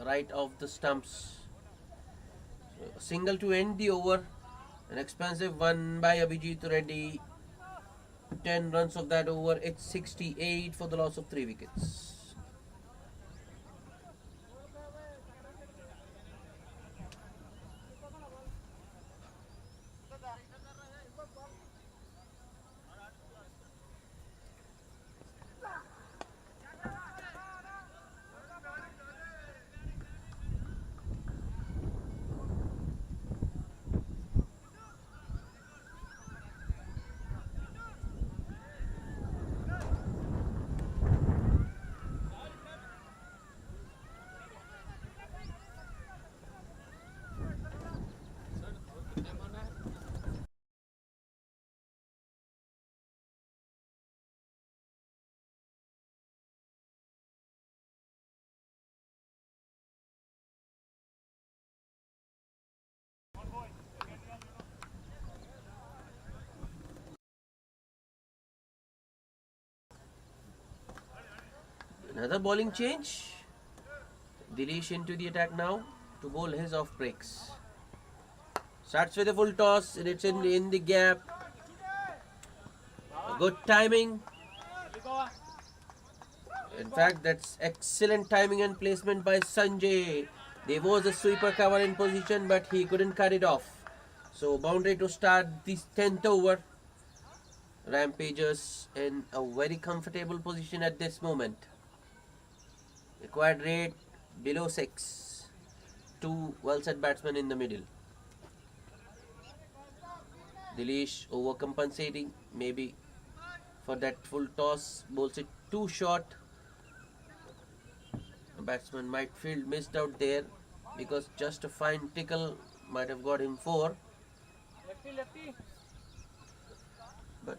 right off the stumps. So a single to end the over. An expensive one by Abhijit Reddy. 10 runs of that over. It's 68 for the loss of 3 wickets. Another bowling change. Dilesh into the attack now to bowl his off breaks. Starts with a full toss and it's in the gap. Good timing. In fact, that's excellent timing and placement by Sanjay. There was a sweeper cover in position, but he couldn't cut it off. So boundary to start this 10th over. Rampagers in a very comfortable position at this moment. Required rate below 6. 2 well set batsmen in the middle. Dilesh overcompensating maybe for that full toss. Bowls it too short. A batsman might field missed out there because just a fine tickle might have got him 4. Lefty. But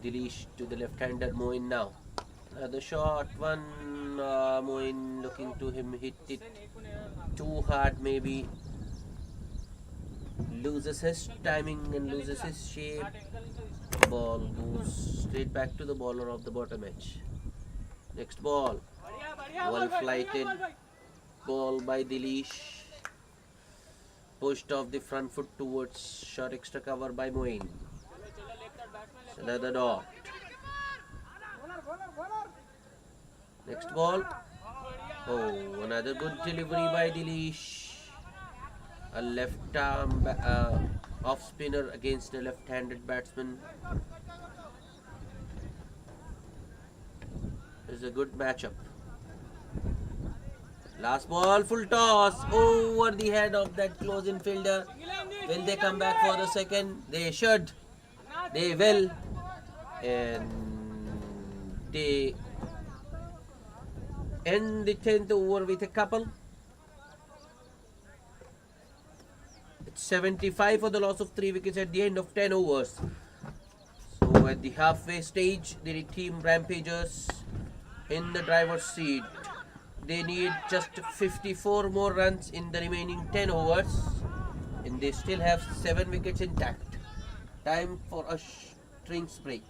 Dilesh to the left-hander Moin now. The short one, Moin looking to him, hit it too hard maybe. Loses his timing and loses his shape. Ball goes straight back to the bowler of the bottom edge. Next ball, well flighted ball by Dilish. Pushed off the front foot towards short extra cover by Moin. Another dot. Next ball. Oh, another good delivery by Dilish. A left arm off spinner against a left-handed batsman. It's a good matchup. Last ball, full toss over the head of that close-in fielder. Will they come back for the second? They should. They will. And they end the 10th over with a couple. It's 75 for the loss of 3 wickets at the end of 10 overs. So at the halfway stage, the team Rampagers in the driver's seat. They need just 54 more runs in the remaining 10 overs, and they still have 7 wickets intact. Time for a drinks break.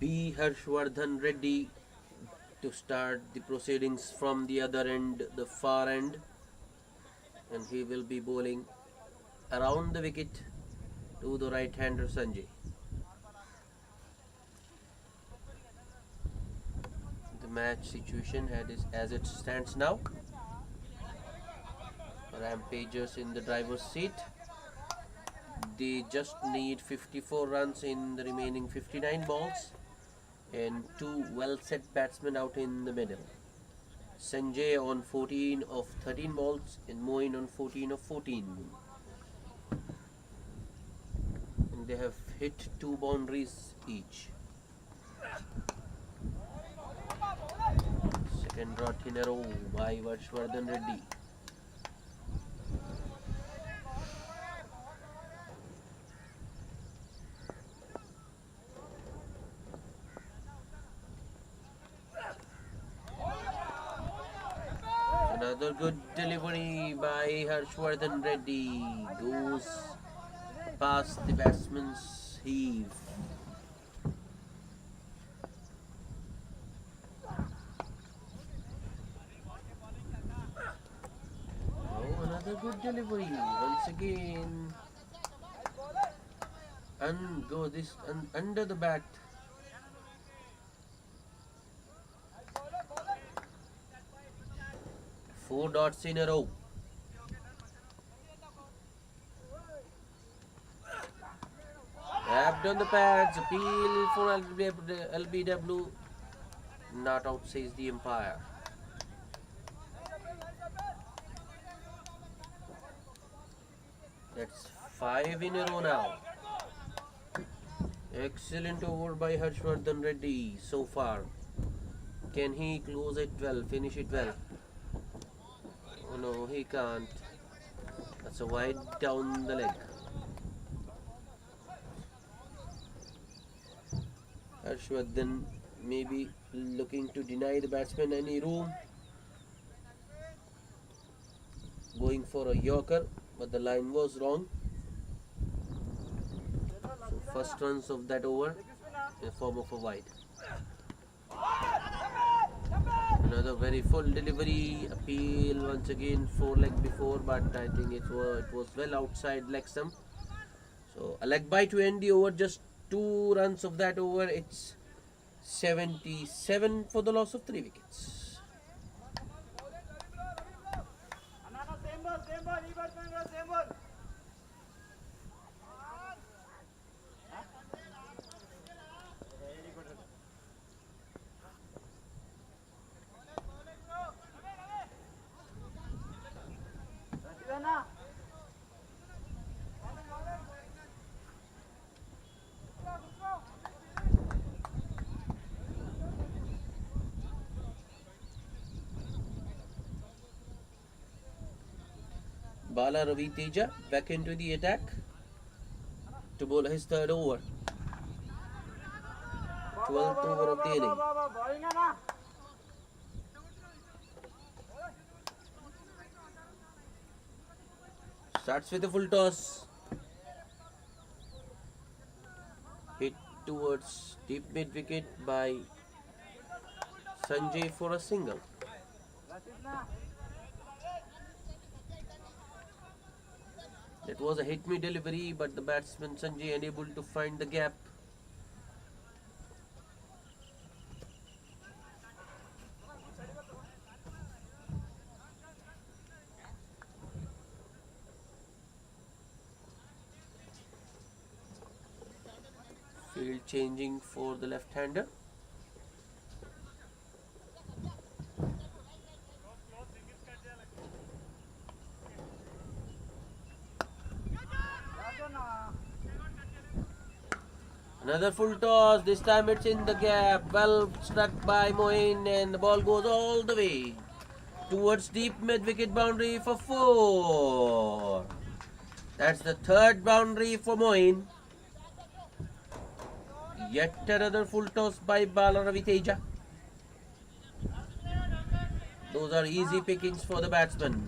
B. Harshvardhan Reddy to start the proceedings from the other end, the far end, and he will be bowling around the wicket to the right-hander Sanjay. The match situation as it stands now. Rampagers in the driver's seat. They just need 54 runs in the remaining 59 balls and two well-set batsmen out in the middle. Sanjay on 14 of 13 balls and Moin on 14 of 14. And they have hit two boundaries each. Second run in a row by Harshvardhan Reddy. Another good delivery by Harshvardhan Reddy. Goes past the batsman's heave. Oh, another good delivery. Once again. And go this under the bat. Four dots in a row. Tapped on the pads. Appeal for LBW. Not out, says the umpire. That's 5 in a row now. Excellent over by Harshvardhan Reddy so far. Can he close it well, finish it well? Oh no, he can't. That's a wide down the leg. Harshvardhan maybe looking to deny the batsman any room. Going for a Yorker, but the line was wrong. So first runs of that over in the form of a wide. Another very full delivery. Appeal once again, 4 leg before, but I think it was well outside leg stump. So a leg by to end the over. Just 2 runs of that over. It's 77 for the loss of 3 wickets. Bala Ravi Teja back into the attack to bowl his third over. 12th over of the inning. Starts with a full toss. Hit towards deep mid wicket by Sanjay for a single. It was a hit me delivery, but the batsman Sanjay unable to find the gap. Field changing for the left-hander. Another full toss. This time it's in the gap. Well struck by Moin, and the ball goes all the way towards deep mid-wicket boundary for 4. That's the third boundary for Moin. Yet another full toss by Bala Ravi Teja. Those are easy pickings for the batsman.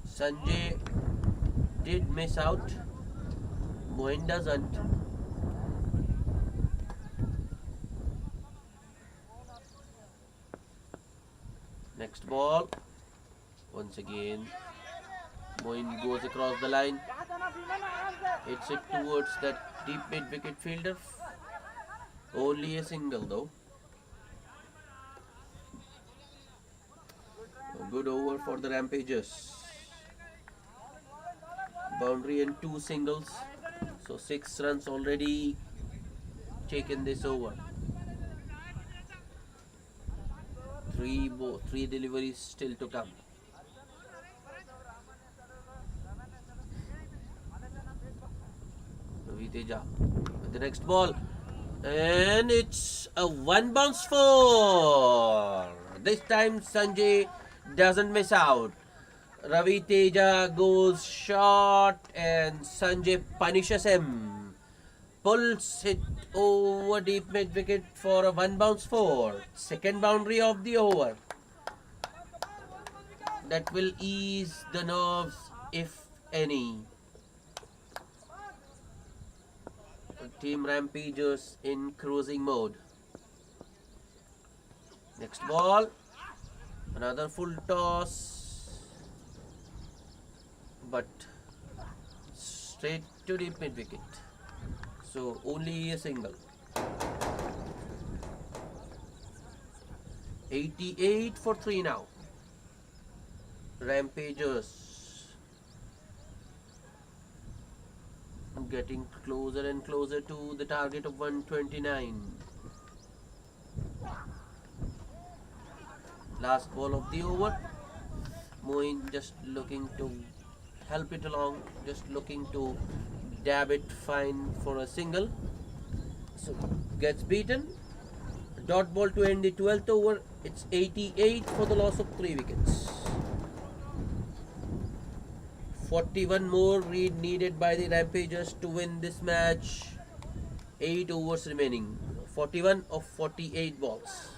Sanjay did miss out. Moin doesn't. Next ball. Once again, Moin goes across the line. It's it towards that deep mid wicket fielder. Only a single though. A good over for the Rampagers. Boundary and 2 singles. So 6 runs already taken this over. Three deliveries still to come. Veda with the next ball. And it's a 1 bounce 4. This time Sanjay doesn't miss out. Ravi Teja goes short and Sanjay punishes him. Pulls it over deep mid wicket for a 1 bounce 4. Second boundary of the over. That will ease the nerves if any. Team Rampagers in cruising mode. Next ball. Another full toss. But straight to deep mid wicket. So only a single. 88 for 3 now. Rampagers getting closer and closer to the target of 129. Last ball of the over. Moin just looking to help it along, just looking to dab it fine for a single. So gets beaten. Dot ball to end the 12th over. It's 88 for the loss of 3 wickets. 41 more needed by the Rampagers to win this match. 8 overs remaining. 41 of 48 balls.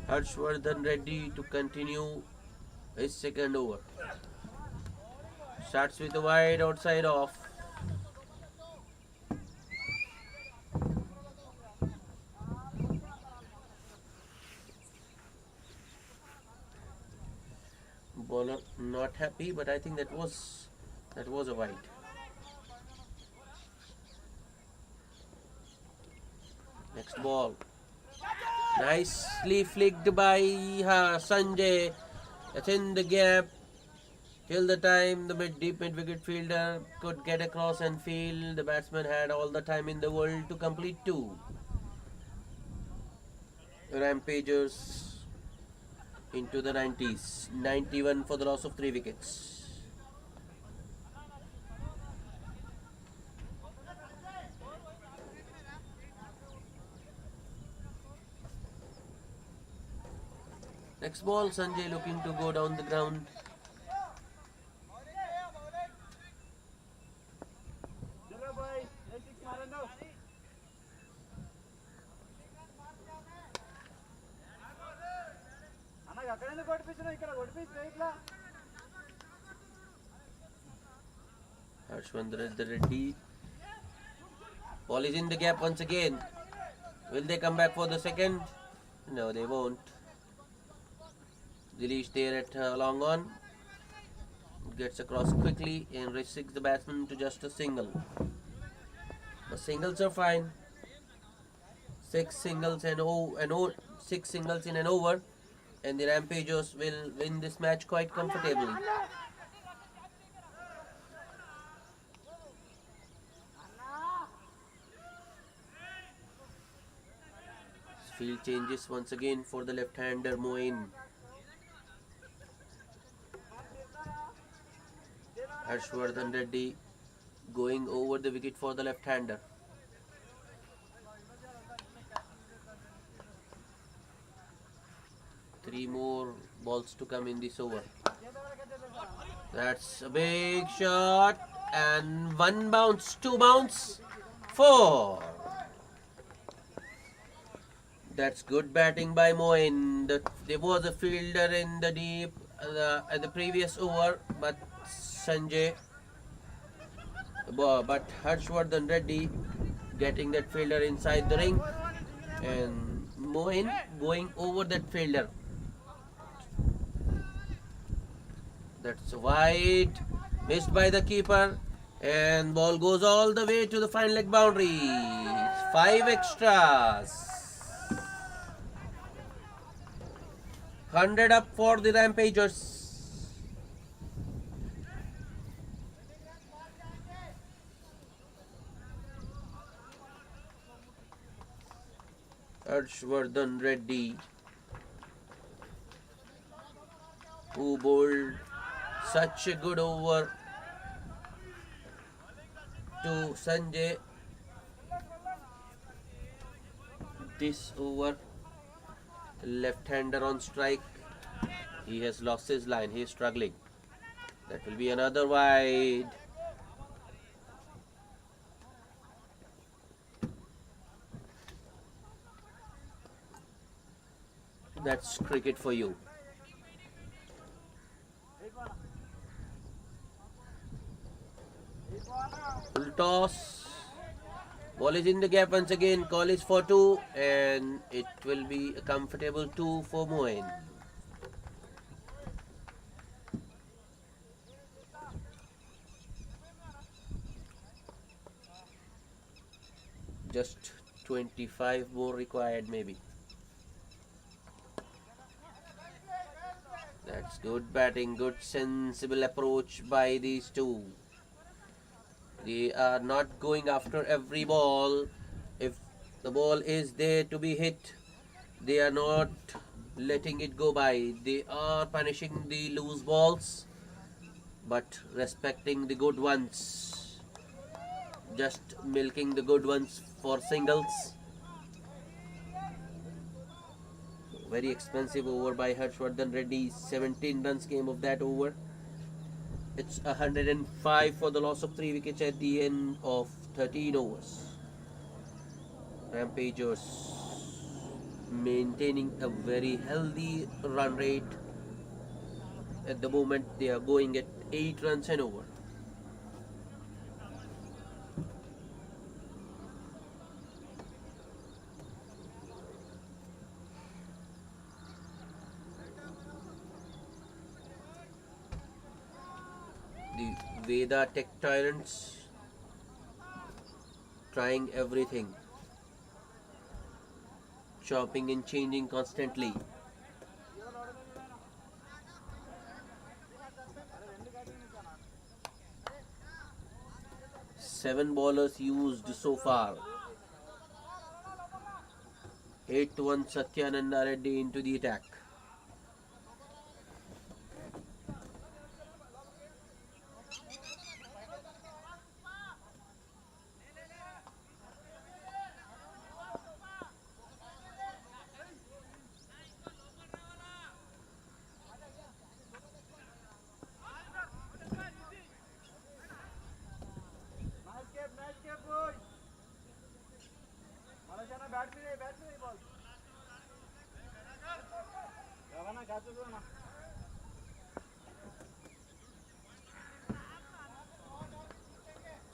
Harshvardhan ready to continue his second over. Starts with the wide outside off. Bowler not happy, but I think that was a wide. Next ball. Nicely flicked by Sanjay. That's in the gap. Till the time the deep mid wicket fielder could get across and feel, the batsman had all the time in the world to complete 2. Rampagers into the 90s. 91 for the loss of 3 wickets. Next ball, Sanjay looking to go down the ground. Harshvardhan Reddy. Ball is in the gap once again. Will they come back for the second? No, they won't. Dilesh there at long on. Gets across quickly and restricts the batsman to just a single. The singles are fine. 6 singles and 6 singles in an over, and the Rampagers will win this match quite comfortably. Field changes once again for the left-hander Moin. Harshvardhan Reddy going over the wicket for the left-hander. Three more balls to come in this over. That's a big shot. And one bounce, two bounce, four. That's good batting by Moin. There was a fielder in the deep at the previous over, but Harshvardhan Reddy getting that fielder inside the ring, and Moin going over that fielder. That's wide, missed by the keeper, and ball goes all the way to the final leg boundary. 5 extras. 100 up for the Rampagers. Harshvardhan Reddy, who bowled such a good over to Sanjay. This over, left-hander on strike. He has lost his line. He is struggling. That will be another wide. That's cricket for you. Full toss. Ball is in the gap once again. Call is for 2, and it will be a comfortable 2 for Moin. Just 25 more required, maybe. That's good batting, good sensible approach by these two. They are not going after every ball. If the ball is there to be hit, they are not letting it go by. They are punishing the loose balls, but respecting the good ones. Just milking the good ones for singles. Very expensive over by Harshvardhan Reddy. 17 runs came of that over. It's 105 for the loss of 3 wickets at the end of 13 overs. Rampagers maintaining a very healthy run rate. At the moment they are going at 8 runs and over. The Veda Tech Tyrants trying everything, chopping and changing constantly. Seven bowlers used so far. 8-1 Satyananda Reddy into the attack.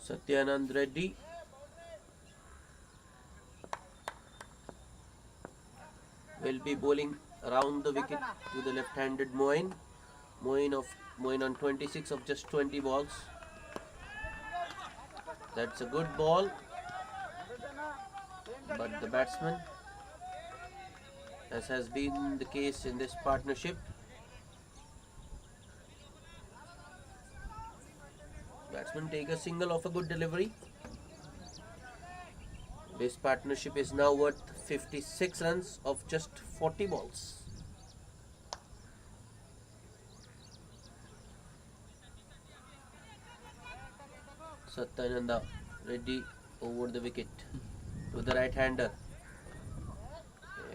Satyanand Reddy will be bowling around the wicket to the left-handed Moin. Moin on 26 of just 20 balls. That's a good ball, but the batsman, as has been the case in this partnership, batsmen take a single of a good delivery. This partnership is now worth 56 runs of just 40 balls. Satyananda Reddy over the wicket to the right-hander.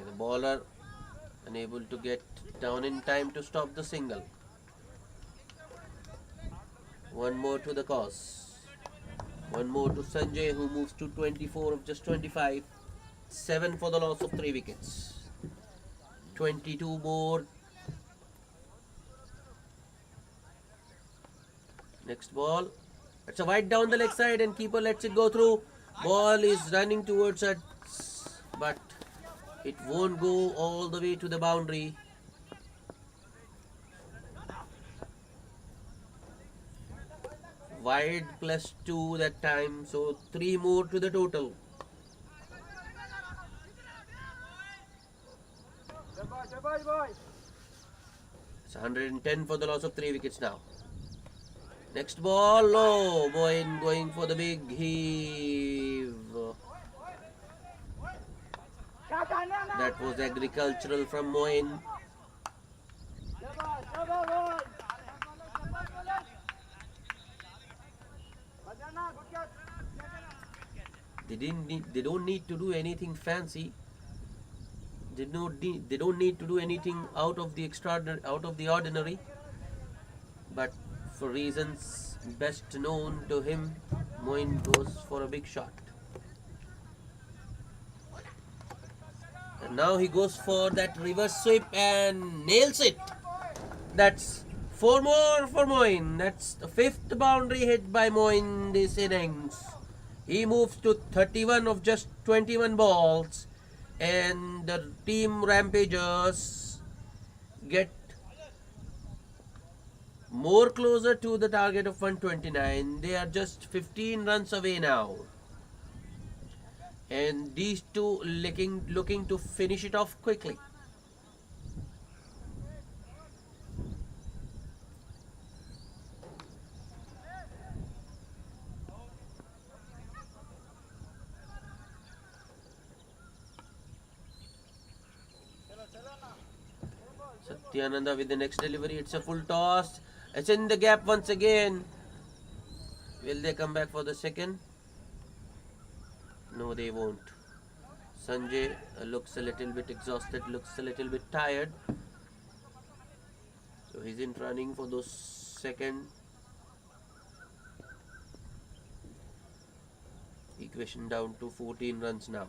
The bowler unable to get down in time to stop the single. One more to the cause. One more to Sanjay, who moves to 24 of just 25. 7 for the loss of 3 wickets. 22 more. Next ball. It's a wide down the leg side and keeper lets it go through. Ball is running towards it, but it won't go all the way to the boundary. Wide plus 2 that time, so 3 more to the total. It's 110 for the loss of 3 wickets now. Next ball, low. Moin going for the big heave. That was agricultural from Moin. They don't need to do anything fancy. They don't need to do anything out of the ordinary. But for reasons best known to him, Moin goes for a big shot. And now he goes for that reverse sweep and nails it. That's 4 more for Moin. That's the 5th boundary hit by Moin this innings. He moves to 31 of just 21 balls. And the team Rampagers get more closer to the target of 129. They are just 15 runs away now. And these two looking to finish it off quickly. Satyananda with the next delivery. It's a full toss. It's in the gap once again. Will they come back for the second? No, they won't. Sanjay looks a little bit exhausted, looks a little bit tired. So he isn't running for those second. Equation down to 14 runs now.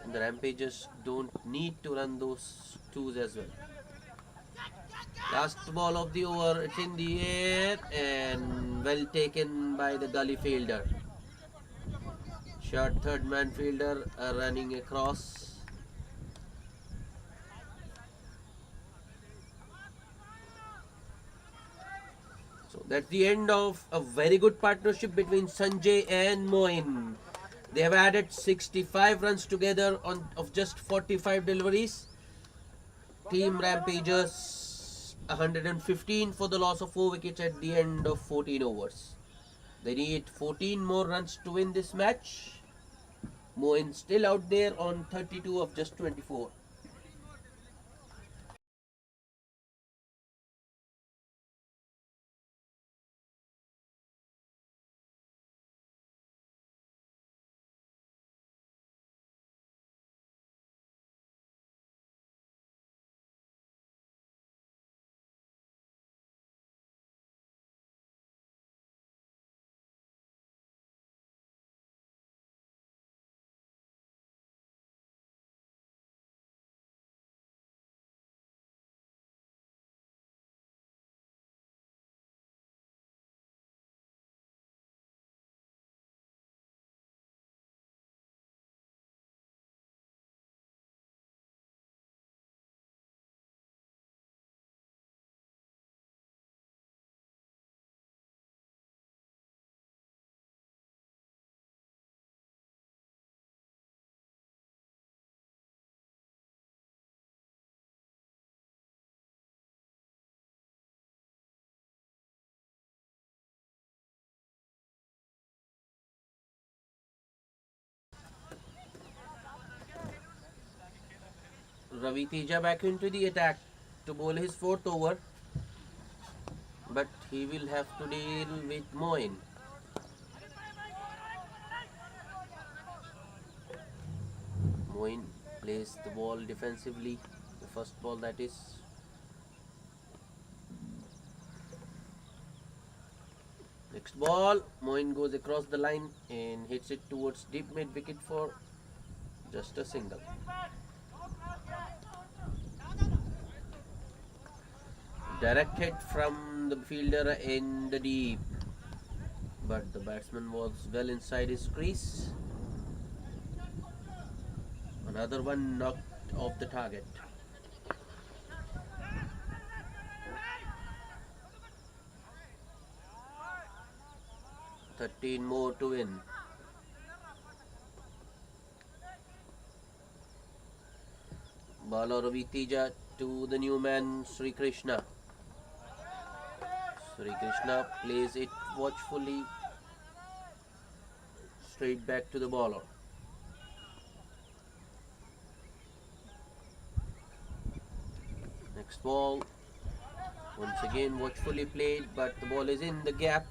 And the Rampagers don't need to run those twos as well. Last ball of the over, it's in the air and well taken by the gully fielder. Short third man fielder running across. So that's the end of a very good partnership between Sanjay and Moin. They have added 65 runs together of just 45 deliveries. Team Rampagers 115 for the loss of 4 wickets at the end of 14 overs. They need 14 more runs to win this match. Moin still out there on 32 of just 24. Ravi Teja back into the attack to bowl his 4th over. But he will have to deal with Moin. Moin Plays the ball defensively. The first ball, that is. Next ball, Moin goes across the line and hits it towards deep mid wicket for just a single. Direct hit from the fielder in the deep, but the batsman was well inside his crease. Another one knocked off the target. "13 more to win." Bowler Ravi Teja to the new man Sri Krishna. Sri Krishna plays it watchfully straight back to the bowler. Next ball, once again watchfully played, but the ball is in the gap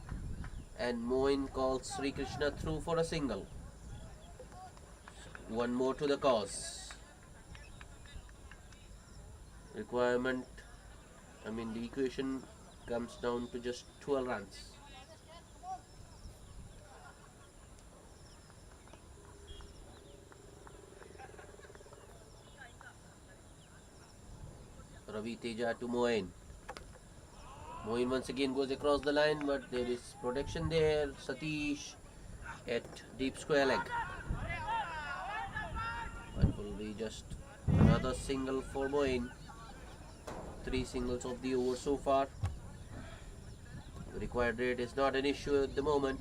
and Moin calls Sri Krishna through for a single. One more to the cause. The equation comes down to just 12 runs. Ravi Teja to Moin. Moin once again goes across the line, but there is protection there. Satish at deep square leg. That will be just another single for Moin. 3 singles of the over so far. The required rate is not an issue at the moment.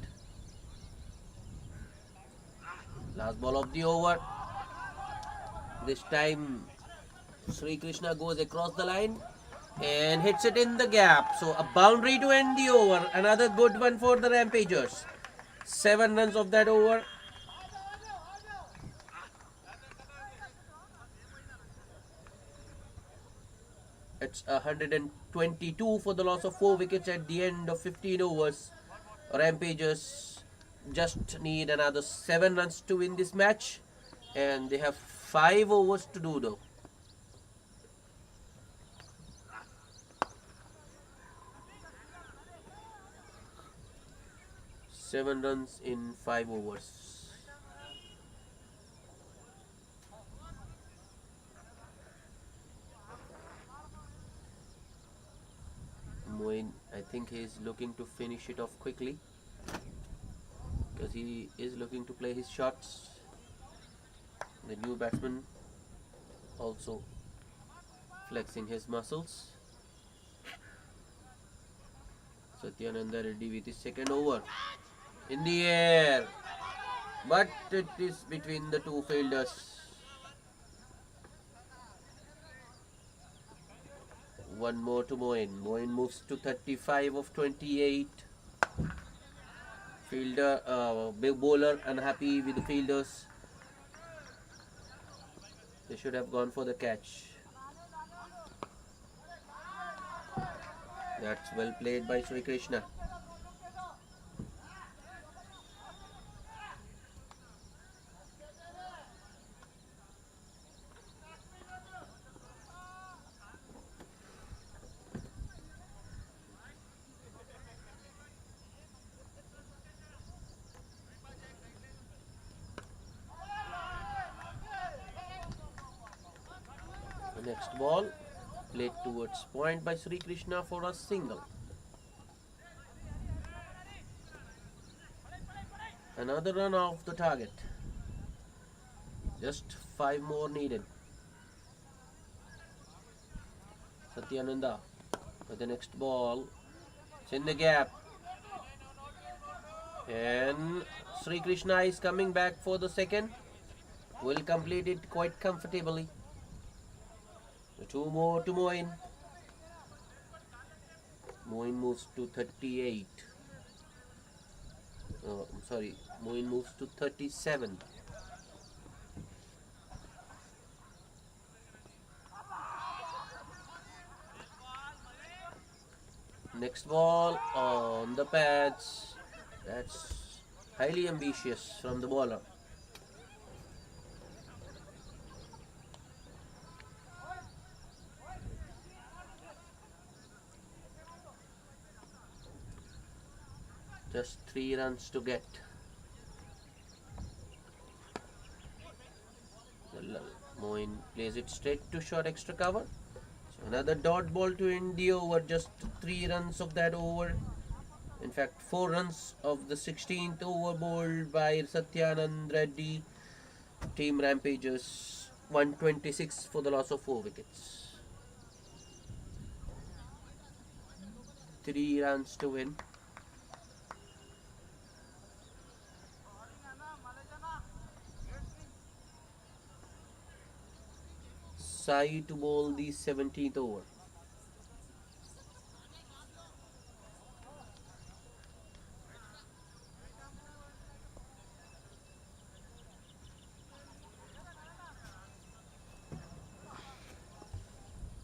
Last ball of the over. This time Sri Krishna goes across the line and hits it in the gap. So a boundary to end the over. Another good one for the Rampagers. 7 runs of that over. It's 122 for the loss of 4 wickets at the end of 15 overs. Rampagers just need another 7 runs to win this match, and they have 5 overs to do though. Seven runs in 5 overs. Moin, I think he is looking to finish it off quickly because he is looking to play his shots. The new batsman also flexing his muscles. Satyananda Reddy with his second over. In the air, but it is between the two fielders. One more to Moin. Moin moves to 35 of 28. Big bowler unhappy with the fielders. They should have gone for the catch. That's well played by Sri Krishna. The next ball played towards point by Sri Krishna for a single. Another run off the target. Just 5 more needed. Satyananda with the next ball. It's in the gap. And Sri Krishna is coming back for the second. Will complete it quite comfortably. 2 more to Moin. Moin moves to 38. Moin moves to 37. Next ball on the pads. That's highly ambitious from the bowler. Just 3 runs to get. Moin plays it straight to short extra cover. So another dot ball to end the over. Just 3 runs of that over. In fact, 4 runs of the 16th over bowled by Satyanand Reddy. Team Rampagers 126 for the loss of 4 wickets. 3 runs to win. Sai to bowl the 17th over.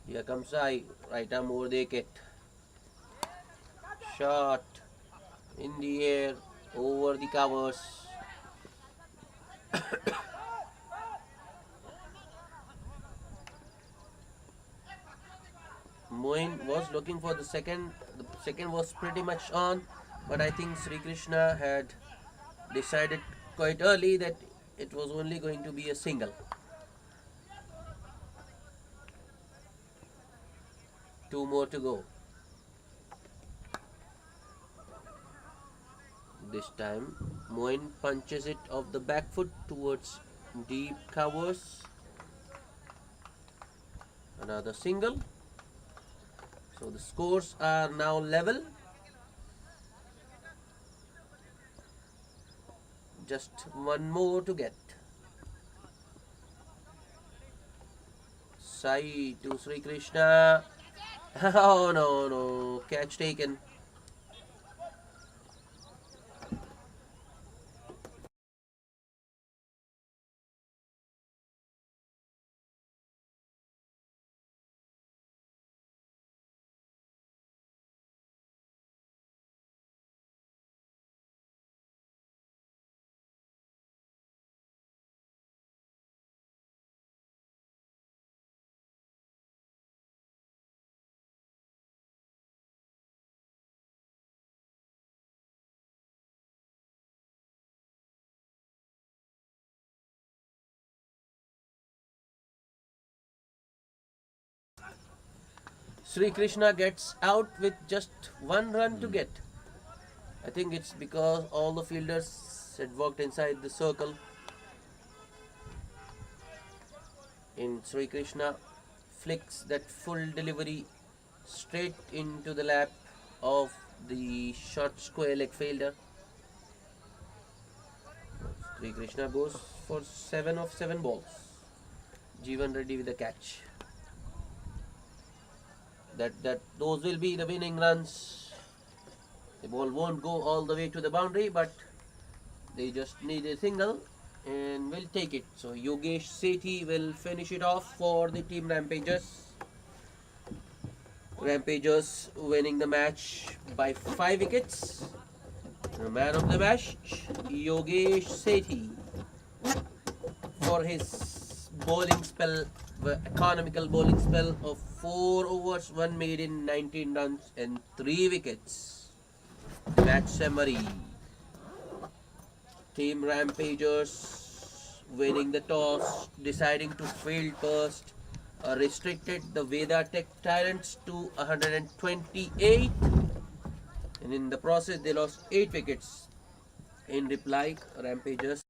Here comes Sai, right arm over the wicket. Shot in the air over the covers. Moin was looking for the second. The second was pretty much on, but I think Sri Krishna had decided quite early that it was only going to be a single. 2 more to go. This time, Moin punches it off the back foot towards deep covers. Another single. So the scores are now level. Just 1 more to get. Sai to Sri Krishna. Oh no, catch taken. Sri Krishna gets out with just 1 run to get. I think it's because all the fielders had walked inside the circle. And Sri Krishna flicks that full delivery straight into the lap of the short square leg fielder. Sri Krishna goes for 7 of 7 balls. Jeevan Reddy with a catch. Those will be the winning runs. The ball won't go all the way to the boundary, but they just need a single and will take it. So Yogesh Sethi will finish it off for the team Rampagers. Rampagers winning the match by 5 wickets. The man of the match, Yogesh Sethi, for his bowling spell, economical bowling spell of 4 overs, 1 made in 19 runs and 3 wickets. Match summary. Team Rampagers winning the toss, deciding to field first, restricted the Veda Tech Tyrants to 128, and in the process they lost 8 wickets. In reply, Rampagers